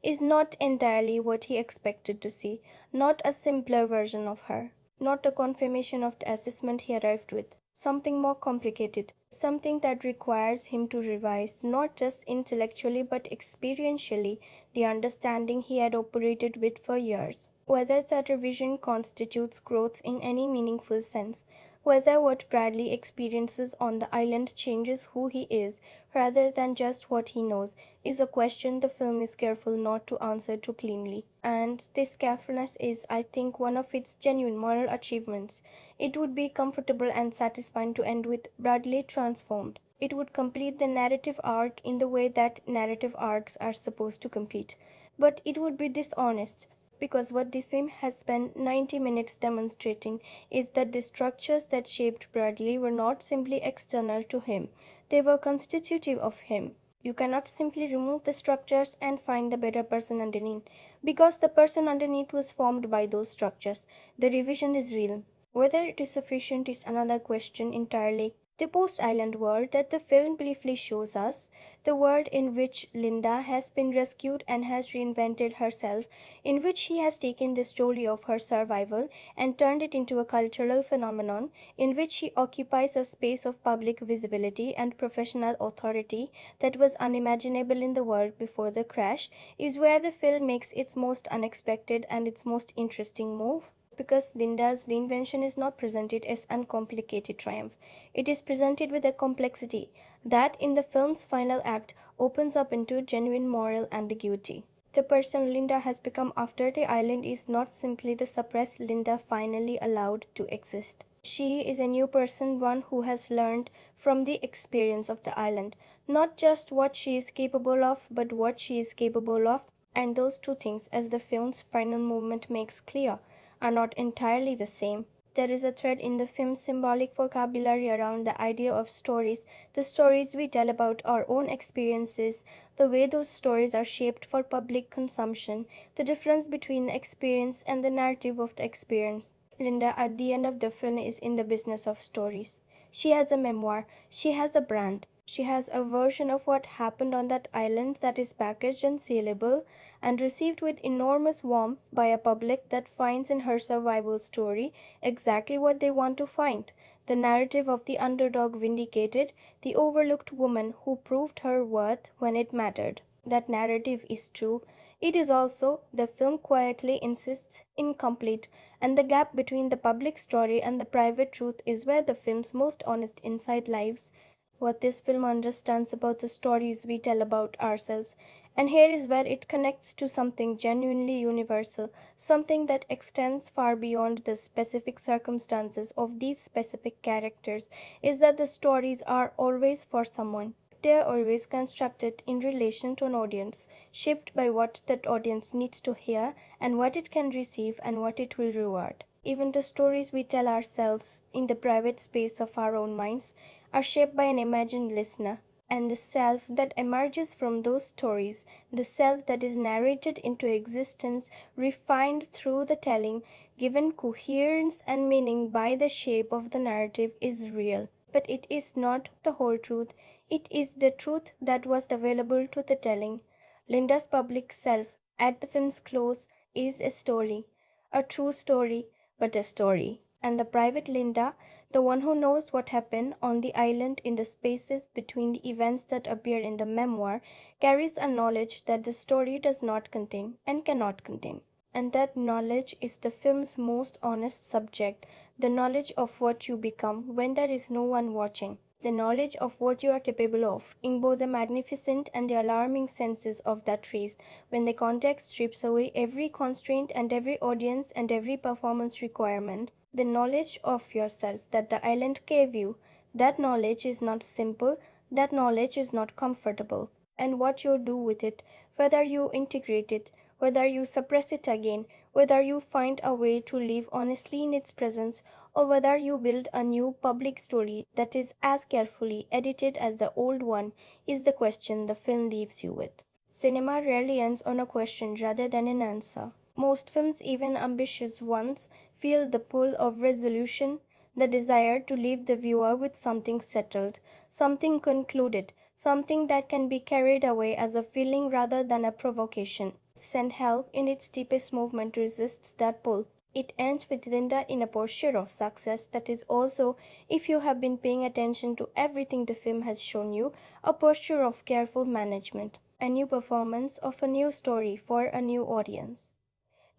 is not entirely what he expected to see, not a simpler version of her, not a confirmation of the assessment he arrived with. Something more complicated, something that requires him to revise, not just intellectually but experientially, the understanding he had operated with for years. Whether that revision constitutes growth in any meaningful sense, whether what Bradley experiences on the island changes who he is rather than just what he knows, is a question the film is careful not to answer too cleanly. And this carefulness is, I think, one of its genuine moral achievements. It would be comfortable and satisfying to end with Bradley transformed. It would complete the narrative arc in the way that narrative arcs are supposed to complete. But it would be dishonest, because what this film has spent 90 minutes demonstrating is that the structures that shaped Bradley were not simply external to him, they were constitutive of him. You cannot simply remove the structures and find the better person underneath, because the person underneath was formed by those structures. The revision is real. Whether it is sufficient is another question entirely. The post-island world that the film briefly shows us, the world in which Linda has been rescued and has reinvented herself, in which she has taken the story of her survival and turned it into a cultural phenomenon, in which she occupies a space of public visibility and professional authority that was unimaginable in the world before the crash, is where the film makes its most unexpected and its most interesting move. Because Linda's reinvention is not presented as uncomplicated triumph. It is presented with a complexity that, in the film's final act, opens up into genuine moral ambiguity. The person Linda has become after the island is not simply the suppressed Linda finally allowed to exist. She is a new person, one who has learned from the experience of the island, not just what she is capable of, but what she is capable of, and those two things, as the film's final movement makes clear, are not entirely the same. There is a thread in the film's symbolic vocabulary around the idea of stories, the stories we tell about our own experiences, the way those stories are shaped for public consumption, the difference between the experience and the narrative of the experience. Linda, at the end of the film, is in the business of stories. She has a memoir, she has a brand, she has a version of what happened on that island that is packaged and saleable and received with enormous warmth by a public that finds in her survival story exactly what they want to find. The narrative of the underdog vindicated, the overlooked woman who proved her worth when it mattered. That narrative is true. It is also, the film quietly insists, incomplete, and the gap between the public story and the private truth is where the film's most honest insight lies. What this film understands about the stories we tell about ourselves. And here is where it connects to something genuinely universal, something that extends far beyond the specific circumstances of these specific characters, is that the stories are always for someone. They are always constructed in relation to an audience, shaped by what that audience needs to hear and what it can receive and what it will reward. Even the stories we tell ourselves in the private space of our own minds are shaped by an imagined listener, and the self that emerges from those stories, the self that is narrated into existence, refined through the telling, given coherence and meaning by the shape of the narrative, is real. But it is not the whole truth. It is the truth that was available to the telling. Linda's public self, at the film's close, is a story. A true story, but a story. And the private Linda, the one who knows what happened on the island in the spaces between the events that appear in the memoir, carries a knowledge that the story does not contain and cannot contain. And that knowledge is the film's most honest subject, the knowledge of what you become when there is no one watching. the knowledge of what you are capable of, in both the magnificent and the alarming senses of that race, when the context strips away every constraint and every audience and every performance requirement, the knowledge of yourself that the island gave you. That knowledge is not simple, that knowledge is not comfortable. And what you do with it, whether you integrate it, whether you suppress it again, whether you find a way to live honestly in its presence, or whether you build a new public story that is as carefully edited as the old one, is the question the film leaves you with. Cinema rarely ends on a question rather than an answer. Most films, even ambitious ones, feel the pull of resolution, the desire to leave the viewer with something settled, something concluded, something that can be carried away as a feeling rather than a provocation. Send Help, in its deepest movement, resists that pull. It ends with Linda in a posture of success that is also, if you have been paying attention to everything the film has shown you, a posture of careful management, a new performance of a new story for a new audience.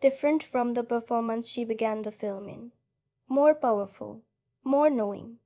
Different from the performance she began the film in. More powerful, more knowing,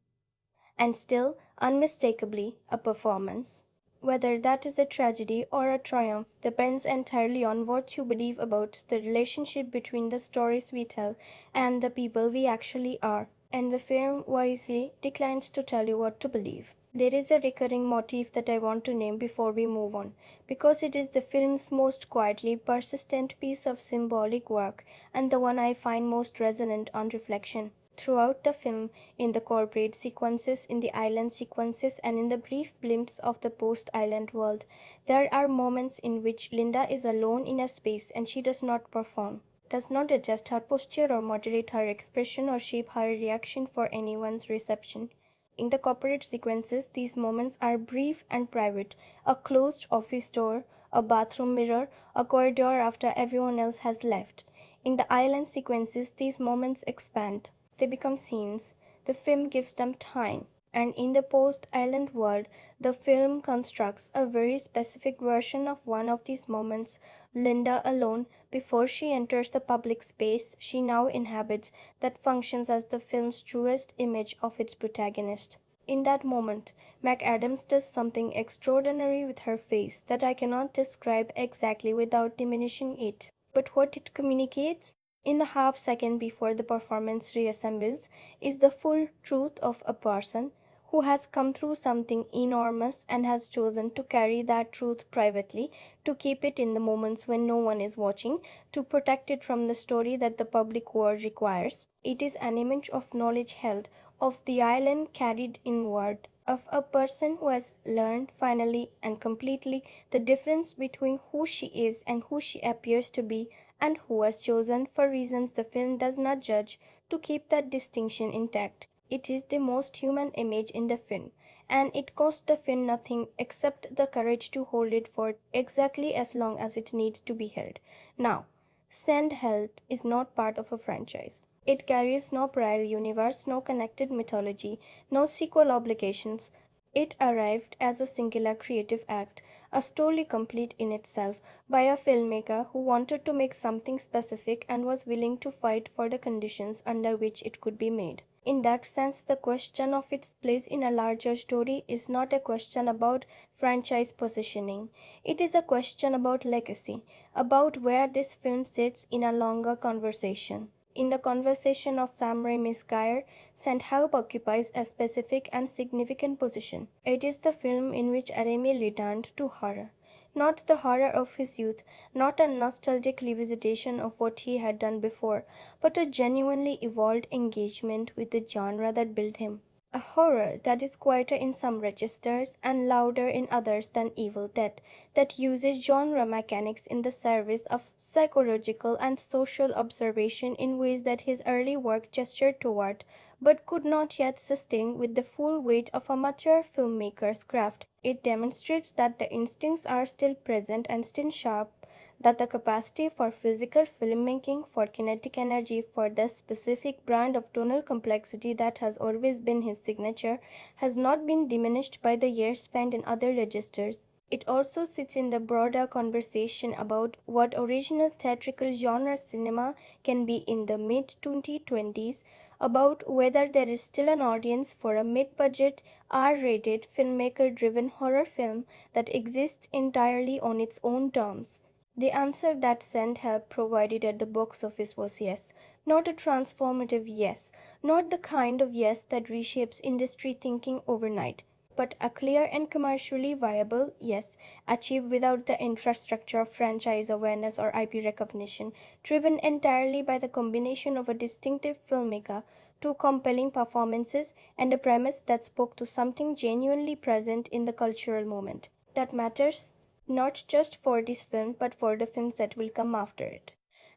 and still unmistakably a performance. Whether that is a tragedy or a triumph depends entirely on what you believe about the relationship between the stories we tell and the people we actually are, and the film wisely declines to tell you what to believe. There is a recurring motif that I want to name before we move on, because it is the film's most quietly persistent piece of symbolic work and the one I find most resonant on reflection. Throughout the film, in the corporate sequences, in the island sequences, and in the brief glimpse of the post-island world, there are moments in which Linda is alone in a space and she does not perform, does not adjust her posture or moderate her expression or shape her reaction for anyone's reception. In the corporate sequences, these moments are brief and private: a closed office door, a bathroom mirror, a corridor after everyone else has left. In the island sequences, these moments expand. They become scenes. The film gives them time. And in the post-island world, the film constructs a very specific version of one of these moments, Linda alone, before she enters the public space she now inhabits, that functions as the film's truest image of its protagonist. In that moment, McAdams does something extraordinary with her face that I cannot describe exactly without diminishing it. But what it communicates, in the half second before the performance reassembles, is the full truth of a person who has come through something enormous and has chosen to carry that truth privately, to keep it in the moments when no one is watching, to protect it from the story that the public world requires. It is an image of knowledge held, of the island carried inward, of a person who has learned finally and completely the difference between who she is and who she appears to be, and who has chosen, for reasons the film does not judge, to keep that distinction intact. It is the most human image in the film, and it costs the film nothing except the courage to hold it for exactly as long as it needs to be held. Now, Send Help is not part of a franchise. It carries no prior universe, no connected mythology, no sequel obligations. It arrived as a singular creative act, a story complete in itself, by a filmmaker who wanted to make something specific and was willing to fight for the conditions under which it could be made. In that sense, the question of its place in a larger story is not a question about franchise positioning. It is a question about legacy, about where this film sits in a longer conversation. In the conversation of Sam Raimi's career, Send Help occupies a specific and significant position. It is the film in which Raimi returned to horror. Not the horror of his youth, not a nostalgic revisitation of what he had done before, but a genuinely evolved engagement with the genre that built him. A horror that is quieter in some registers and louder in others than Evil Dead, that uses genre mechanics in the service of psychological and social observation in ways that his early work gestured toward, but could not yet sustain with the full weight of a mature filmmaker's craft. It demonstrates that the instincts are still present and still sharp, that the capacity for physical filmmaking, for kinetic energy, for the specific brand of tonal complexity that has always been his signature, has not been diminished by the years spent in other registers. It also sits in the broader conversation about what original theatrical genre cinema can be in the mid-2020s, about whether there is still an audience for a mid-budget, R-rated, filmmaker-driven horror film that exists entirely on its own terms. The answer that Send Help provided at the box office was yes. Not a transformative yes, not the kind of yes that reshapes industry thinking overnight, but a clear and commercially viable yes, achieved without the infrastructure of franchise awareness or IP recognition, driven entirely by the combination of a distinctive filmmaker, two compelling performances, and a premise that spoke to something genuinely present in the cultural moment. That matters not just for this film but for the films that will come after it.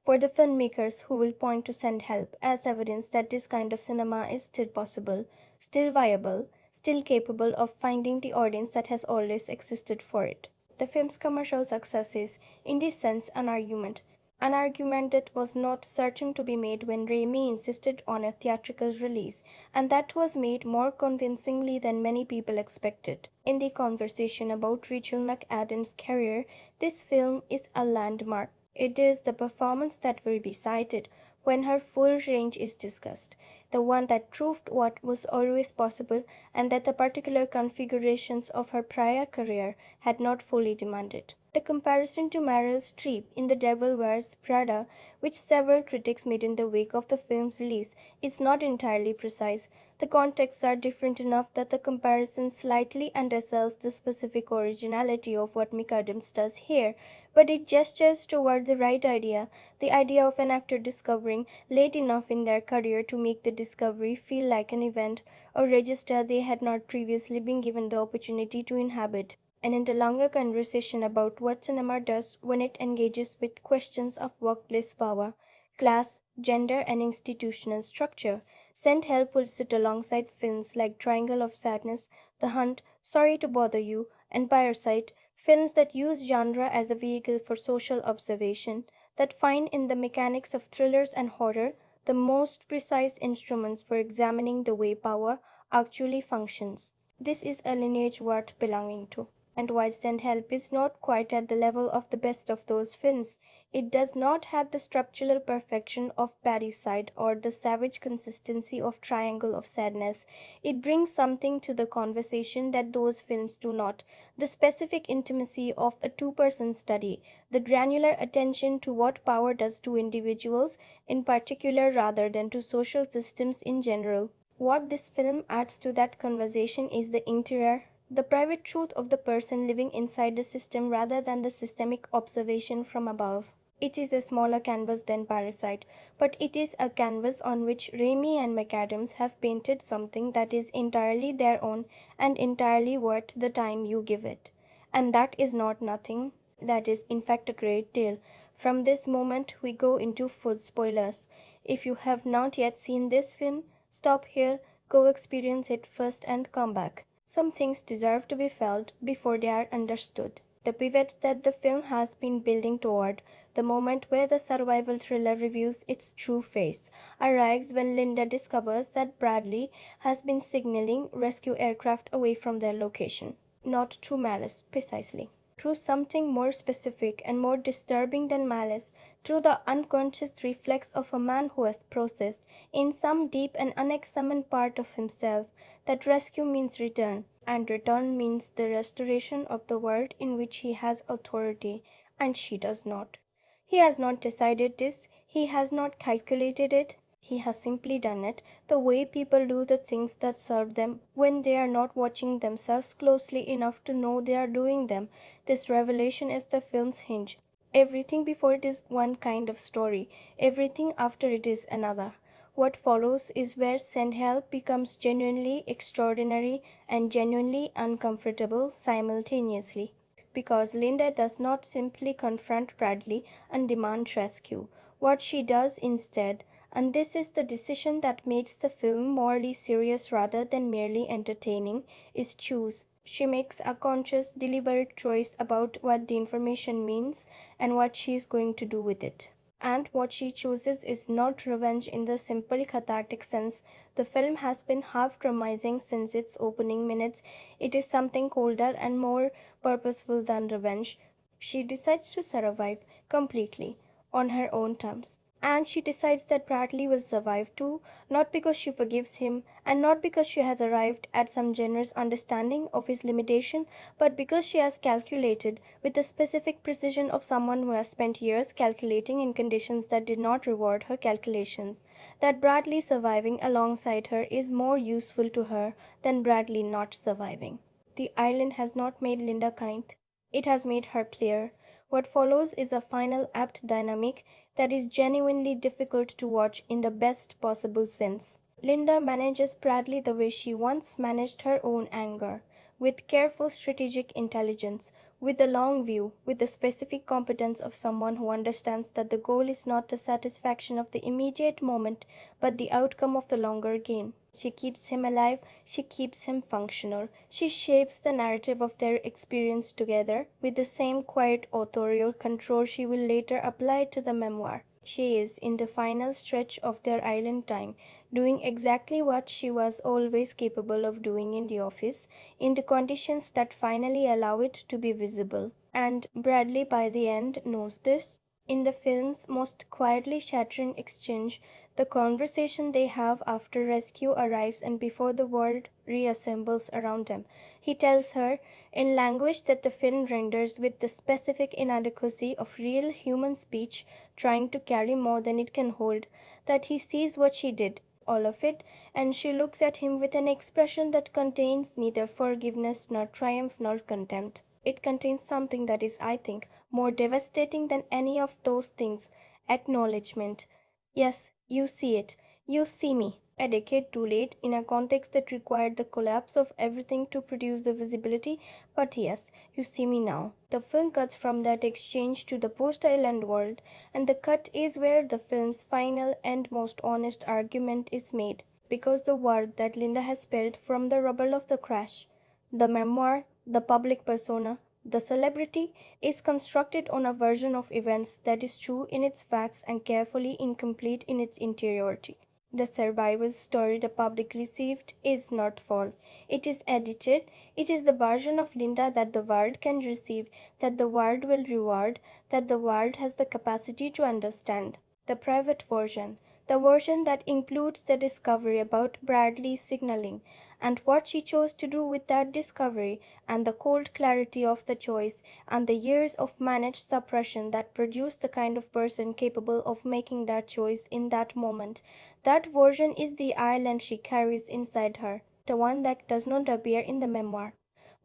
For the filmmakers who will point to Send Help as evidence that this kind of cinema is still possible, still viable, still capable of finding the audience that has always existed for it. The film's commercial success is, in this sense, an argument that was not certain to be made when Raimi insisted on a theatrical release, and that was made more convincingly than many people expected. In the conversation about Rachel McAdams' career, this film is a landmark. It is the performance that will be cited when her full range is discussed, the one that proved what was always possible and that the particular configurations of her prior career had not fully demanded. The comparison to Meryl Streep in The Devil Wears Prada, which several critics made in the wake of the film's release, is not entirely precise. The contexts are different enough that the comparison slightly undersells the specific originality of what McAdams does here, but it gestures toward the right idea, the idea of an actor discovering late enough in their career to make the discovery feel like an event or register they had not previously been given the opportunity to inhabit. And in the longer conversation about what cinema does when it engages with questions of workplace power, class, gender, and institutional structure, Send Help puts it alongside films like Triangle of Sadness, The Hunt, Sorry to Bother You, and Parasite, films that use genre as a vehicle for social observation, that find in the mechanics of thrillers and horror the most precise instruments for examining the way power actually functions. This is a lineage worth belonging to. And while Send Help is not quite at the level of the best of those films, it does not have the structural perfection of Parasite or the savage consistency of Triangle of Sadness. It brings something to the conversation that those films do not, the specific intimacy of a two-person study, the granular attention to what power does to individuals in particular rather than to social systems in general. What this film adds to that conversation is the interior, the private truth of the person living inside the system rather than the systemic observation from above. It is a smaller canvas than Parasite, but it is a canvas on which Raimi and McAdams have painted something that is entirely their own and entirely worth the time you give it. And that is not nothing. That is, in fact, a great deal. From this moment, we go into full spoilers. If you have not yet seen this film, stop here, go experience it first, and come back. Some things deserve to be felt before they are understood. The pivot that the film has been building toward, the moment where the survival thriller reveals its true face, arrives when Linda discovers that Bradley has been signaling rescue aircraft away from their location. Not through malice, precisely. Through something more specific and more disturbing than malice, through the unconscious reflex of a man who has processed, in some deep and unexamined part of himself, that rescue means return, and return means the restoration of the world in which he has authority, and she does not. He has not decided this, he has not calculated it, he has simply done it, the way people do the things that serve them when they are not watching themselves closely enough to know they are doing them. This revelation is the film's hinge. Everything before it is one kind of story, everything after it is another. What follows is where Send Help becomes genuinely extraordinary and genuinely uncomfortable simultaneously. Because Linda does not simply confront Bradley and demand rescue. What she does instead, and this is the decision that makes the film morally serious rather than merely entertaining, is choose. She makes a conscious, deliberate choice about what the information means and what she is going to do with it. And what she chooses is not revenge in the simple cathartic sense the film has been half promising since its opening minutes. It is something colder and more purposeful than revenge. She decides to survive completely on her own terms. And she decides that Bradley will survive too, not because she forgives him, and not because she has arrived at some generous understanding of his limitation, but because she has calculated with the specific precision of someone who has spent years calculating in conditions that did not reward her calculations, that Bradley surviving alongside her is more useful to her than Bradley not surviving. The island has not made Linda kind. It has made her player. What follows is a final apt dynamic that is genuinely difficult to watch in the best possible sense. Linda manages Bradley the way she once managed her own anger, with careful strategic intelligence, with the long view, with the specific competence of someone who understands that the goal is not the satisfaction of the immediate moment, but the outcome of the longer game. She keeps him alive, she keeps him functional. She shapes the narrative of their experience together with the same quiet authorial control she will later apply to the memoir. She is, in the final stretch of their island time, doing exactly what she was always capable of doing in the office, in the conditions that finally allow it to be visible. And Bradley, by the end, knows this. In the film's most quietly shattering exchange, the conversation they have after rescue arrives and before the world reassembles around them, he tells her, in language that the film renders with the specific inadequacy of real human speech trying to carry more than it can hold, that he sees what she did, all of it, and she looks at him with an expression that contains neither forgiveness nor triumph nor contempt. It contains something that is, I think, more devastating than any of those things: acknowledgement. Yes, you see it. You see me. A decade too late, in a context that required the collapse of everything to produce the visibility, but yes, you see me now. The film cuts from that exchange to the post-island world, and the cut is where the film's final and most honest argument is made, because the word that Linda has spelled from the rubble of the crash, the memoir, the public persona, the celebrity, is constructed on a version of events that is true in its facts and carefully incomplete in its interiority. The survival story the public received is not false. It is edited. It is the version of Linda that the world can receive, that the world will reward, that the world has the capacity to understand. The private version, the version that includes the discovery about Bradley's signaling, and what she chose to do with that discovery, and the cold clarity of the choice, and the years of managed suppression that produced the kind of person capable of making that choice in that moment. That version is the Ireland she carries inside her, the one that does not appear in the memoir,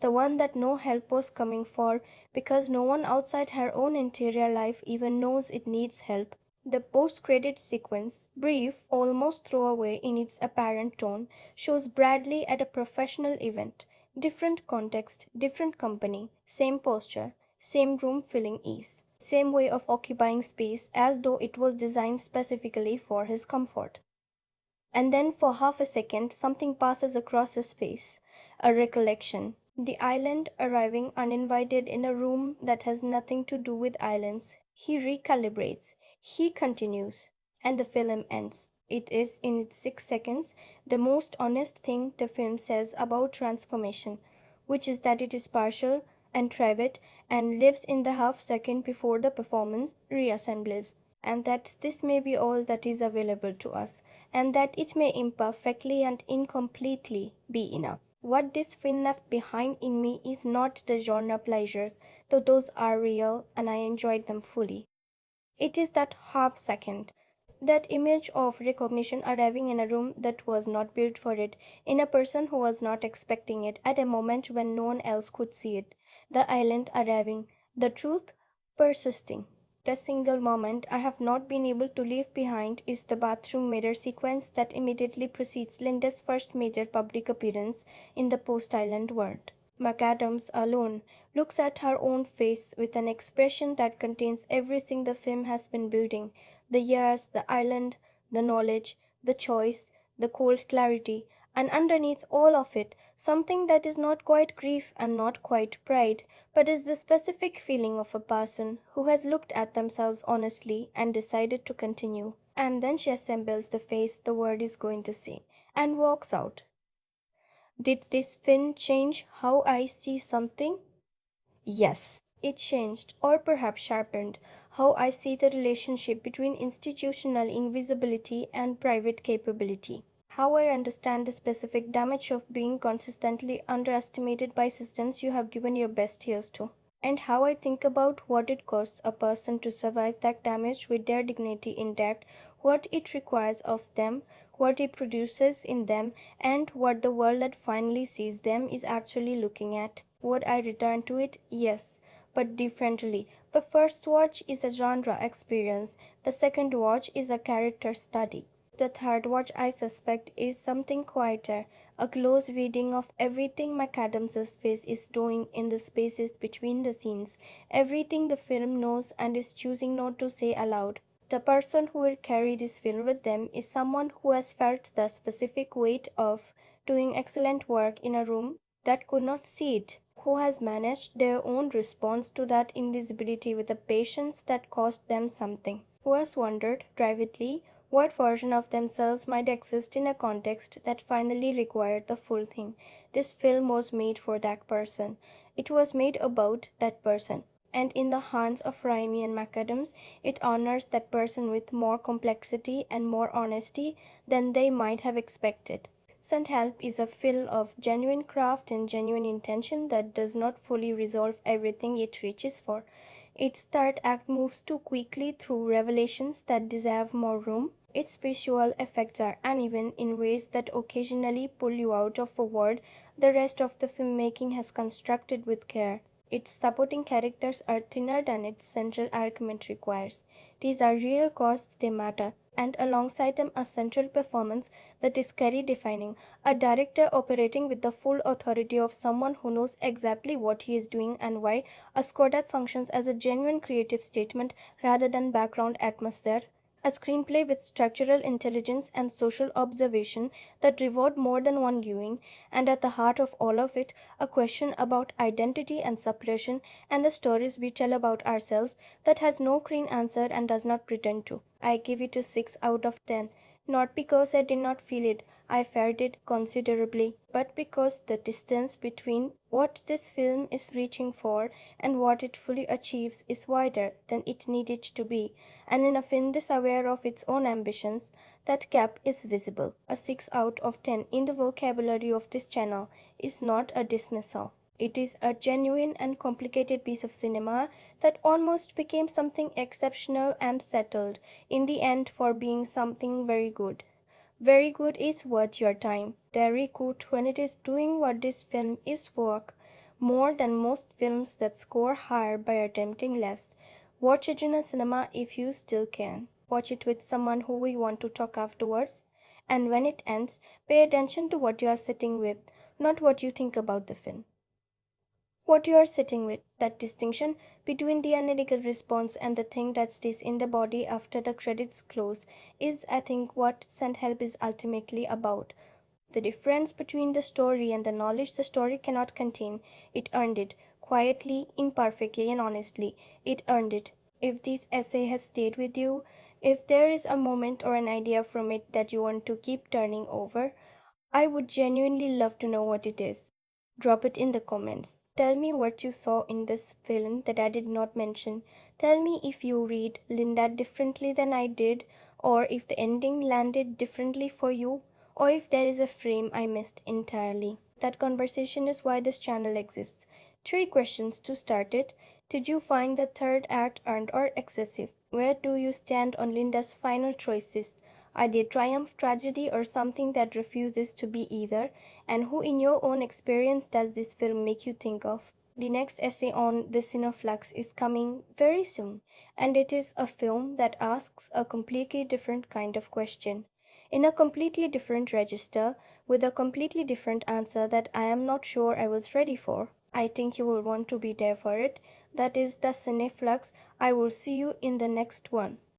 the one that no help was coming for, because no one outside her own interior life even knows it needs help. The post-credit sequence, brief, almost throwaway in its apparent tone, shows Bradley at a professional event. Different context, different company, same posture, same room filling ease, same way of occupying space as though it was designed specifically for his comfort. And then for half a second something passes across his face, a recollection. The island arriving uninvited in a room that has nothing to do with islands. He recalibrates, he continues, and the film ends. It is, in its 6 seconds, the most honest thing the film says about transformation, which is that it is partial and private and lives in the half second before the performance reassembles, and that this may be all that is available to us, and that it may imperfectly and incompletely be enough. What this film left behind in me is not the genre pleasures, though those are real and I enjoyed them fully. It is that half second, that image of recognition arriving in a room that was not built for it, in a person who was not expecting it, at a moment when no one else could see it. The island arriving, the truth persisting. The single moment I have not been able to leave behind is the bathroom mirror sequence that immediately precedes Linda's first major public appearance in the post-island world. McAdams alone looks at her own face with an expression that contains everything the film has been building: the years, the island, the knowledge, the choice, the cold clarity, and underneath all of it, something that is not quite grief and not quite pride, but is the specific feeling of a person who has looked at themselves honestly and decided to continue. And then she assembles the face the world is going to see and walks out. Did this film change how I see something? Yes. It changed, or perhaps sharpened, how I see the relationship between institutional invisibility and private capability. How I understand the specific damage of being consistently underestimated by systems you have given your best years to. And how I think about what it costs a person to survive that damage with their dignity intact, what it requires of them, what it produces in them, and what the world that finally sees them is actually looking at. Would I return to it? Yes, but differently. The first watch is a genre experience, the second watch is a character study. The third watch, I suspect, is something quieter, a close reading of everything McAdams' face is doing in the spaces between the scenes, everything the film knows and is choosing not to say aloud. The person who will carry this film with them is someone who has felt the specific weight of doing excellent work in a room that could not see it, who has managed their own response to that invisibility with a patience that cost them something, who has wondered privately what version of themselves might exist in a context that finally required the full thing. This film was made for that person. It was made about that person. And in the hands of Raimi and McAdams, it honors that person with more complexity and more honesty than they might have expected. Sent Help is a film of genuine craft and genuine intention that does not fully resolve everything it reaches for. Its third act moves too quickly through revelations that deserve more room. Its visual effects are uneven in ways that occasionally pull you out of a world the rest of the filmmaking has constructed with care. Its supporting characters are thinner than its central argument requires. These are real costs, they matter, and alongside them a central performance that is career defining, a director operating with the full authority of someone who knows exactly what he is doing and why, a score that functions as a genuine creative statement rather than background atmosphere, a screenplay with structural intelligence and social observation that reward more than one viewing, and at the heart of all of it, a question about identity and suppression and the stories we tell about ourselves that has no clean answer and does not pretend to. I give it a 6 out of 10. Not because I did not feel it, I felt it considerably, but because the distance between what this film is reaching for and what it fully achieves is wider than it needed to be, and in a film this aware of its own ambitions, that gap is visible. A 6 out of 10 in the vocabulary of this channel is not a dismissal. It is a genuine and complicated piece of cinema that almost became something exceptional and settled in the end for being something very good. Very good is worth your time. Very good when it is doing what this film is work, more than most films that score higher by attempting less. Watch it in a cinema if you still can. Watch it with someone who we want to talk afterwards. And when it ends, pay attention to what you are sitting with, not what you think about the film. What you are sitting with, that distinction between the analytical response and the thing that stays in the body after the credits close, is, I think, what Send Help is ultimately about. The difference between the story and the knowledge the story cannot contain. It earned it, quietly, imperfectly, and honestly. It earned it. If this essay has stayed with you, if there is a moment or an idea from it that you want to keep turning over, I would genuinely love to know what it is. Drop it in the comments. Tell me what you saw in this film that I did not mention. Tell me if you read Linda differently than I did, or if the ending landed differently for you, or if there is a frame I missed entirely. That conversation is why this channel exists. 3 questions to start it. Did you find the third act earned or excessive? Where do you stand on Linda's final choices? Are they triumph, tragedy, or something that refuses to be either? And who in your own experience does this film make you think of? The next essay on the Cine Flux is coming very soon, and it is a film that asks a completely different kind of question, in a completely different register, with a completely different answer that I am not sure I was ready for. I think you will want to be there for it. That is the Cine Flux. I will see you in the next one.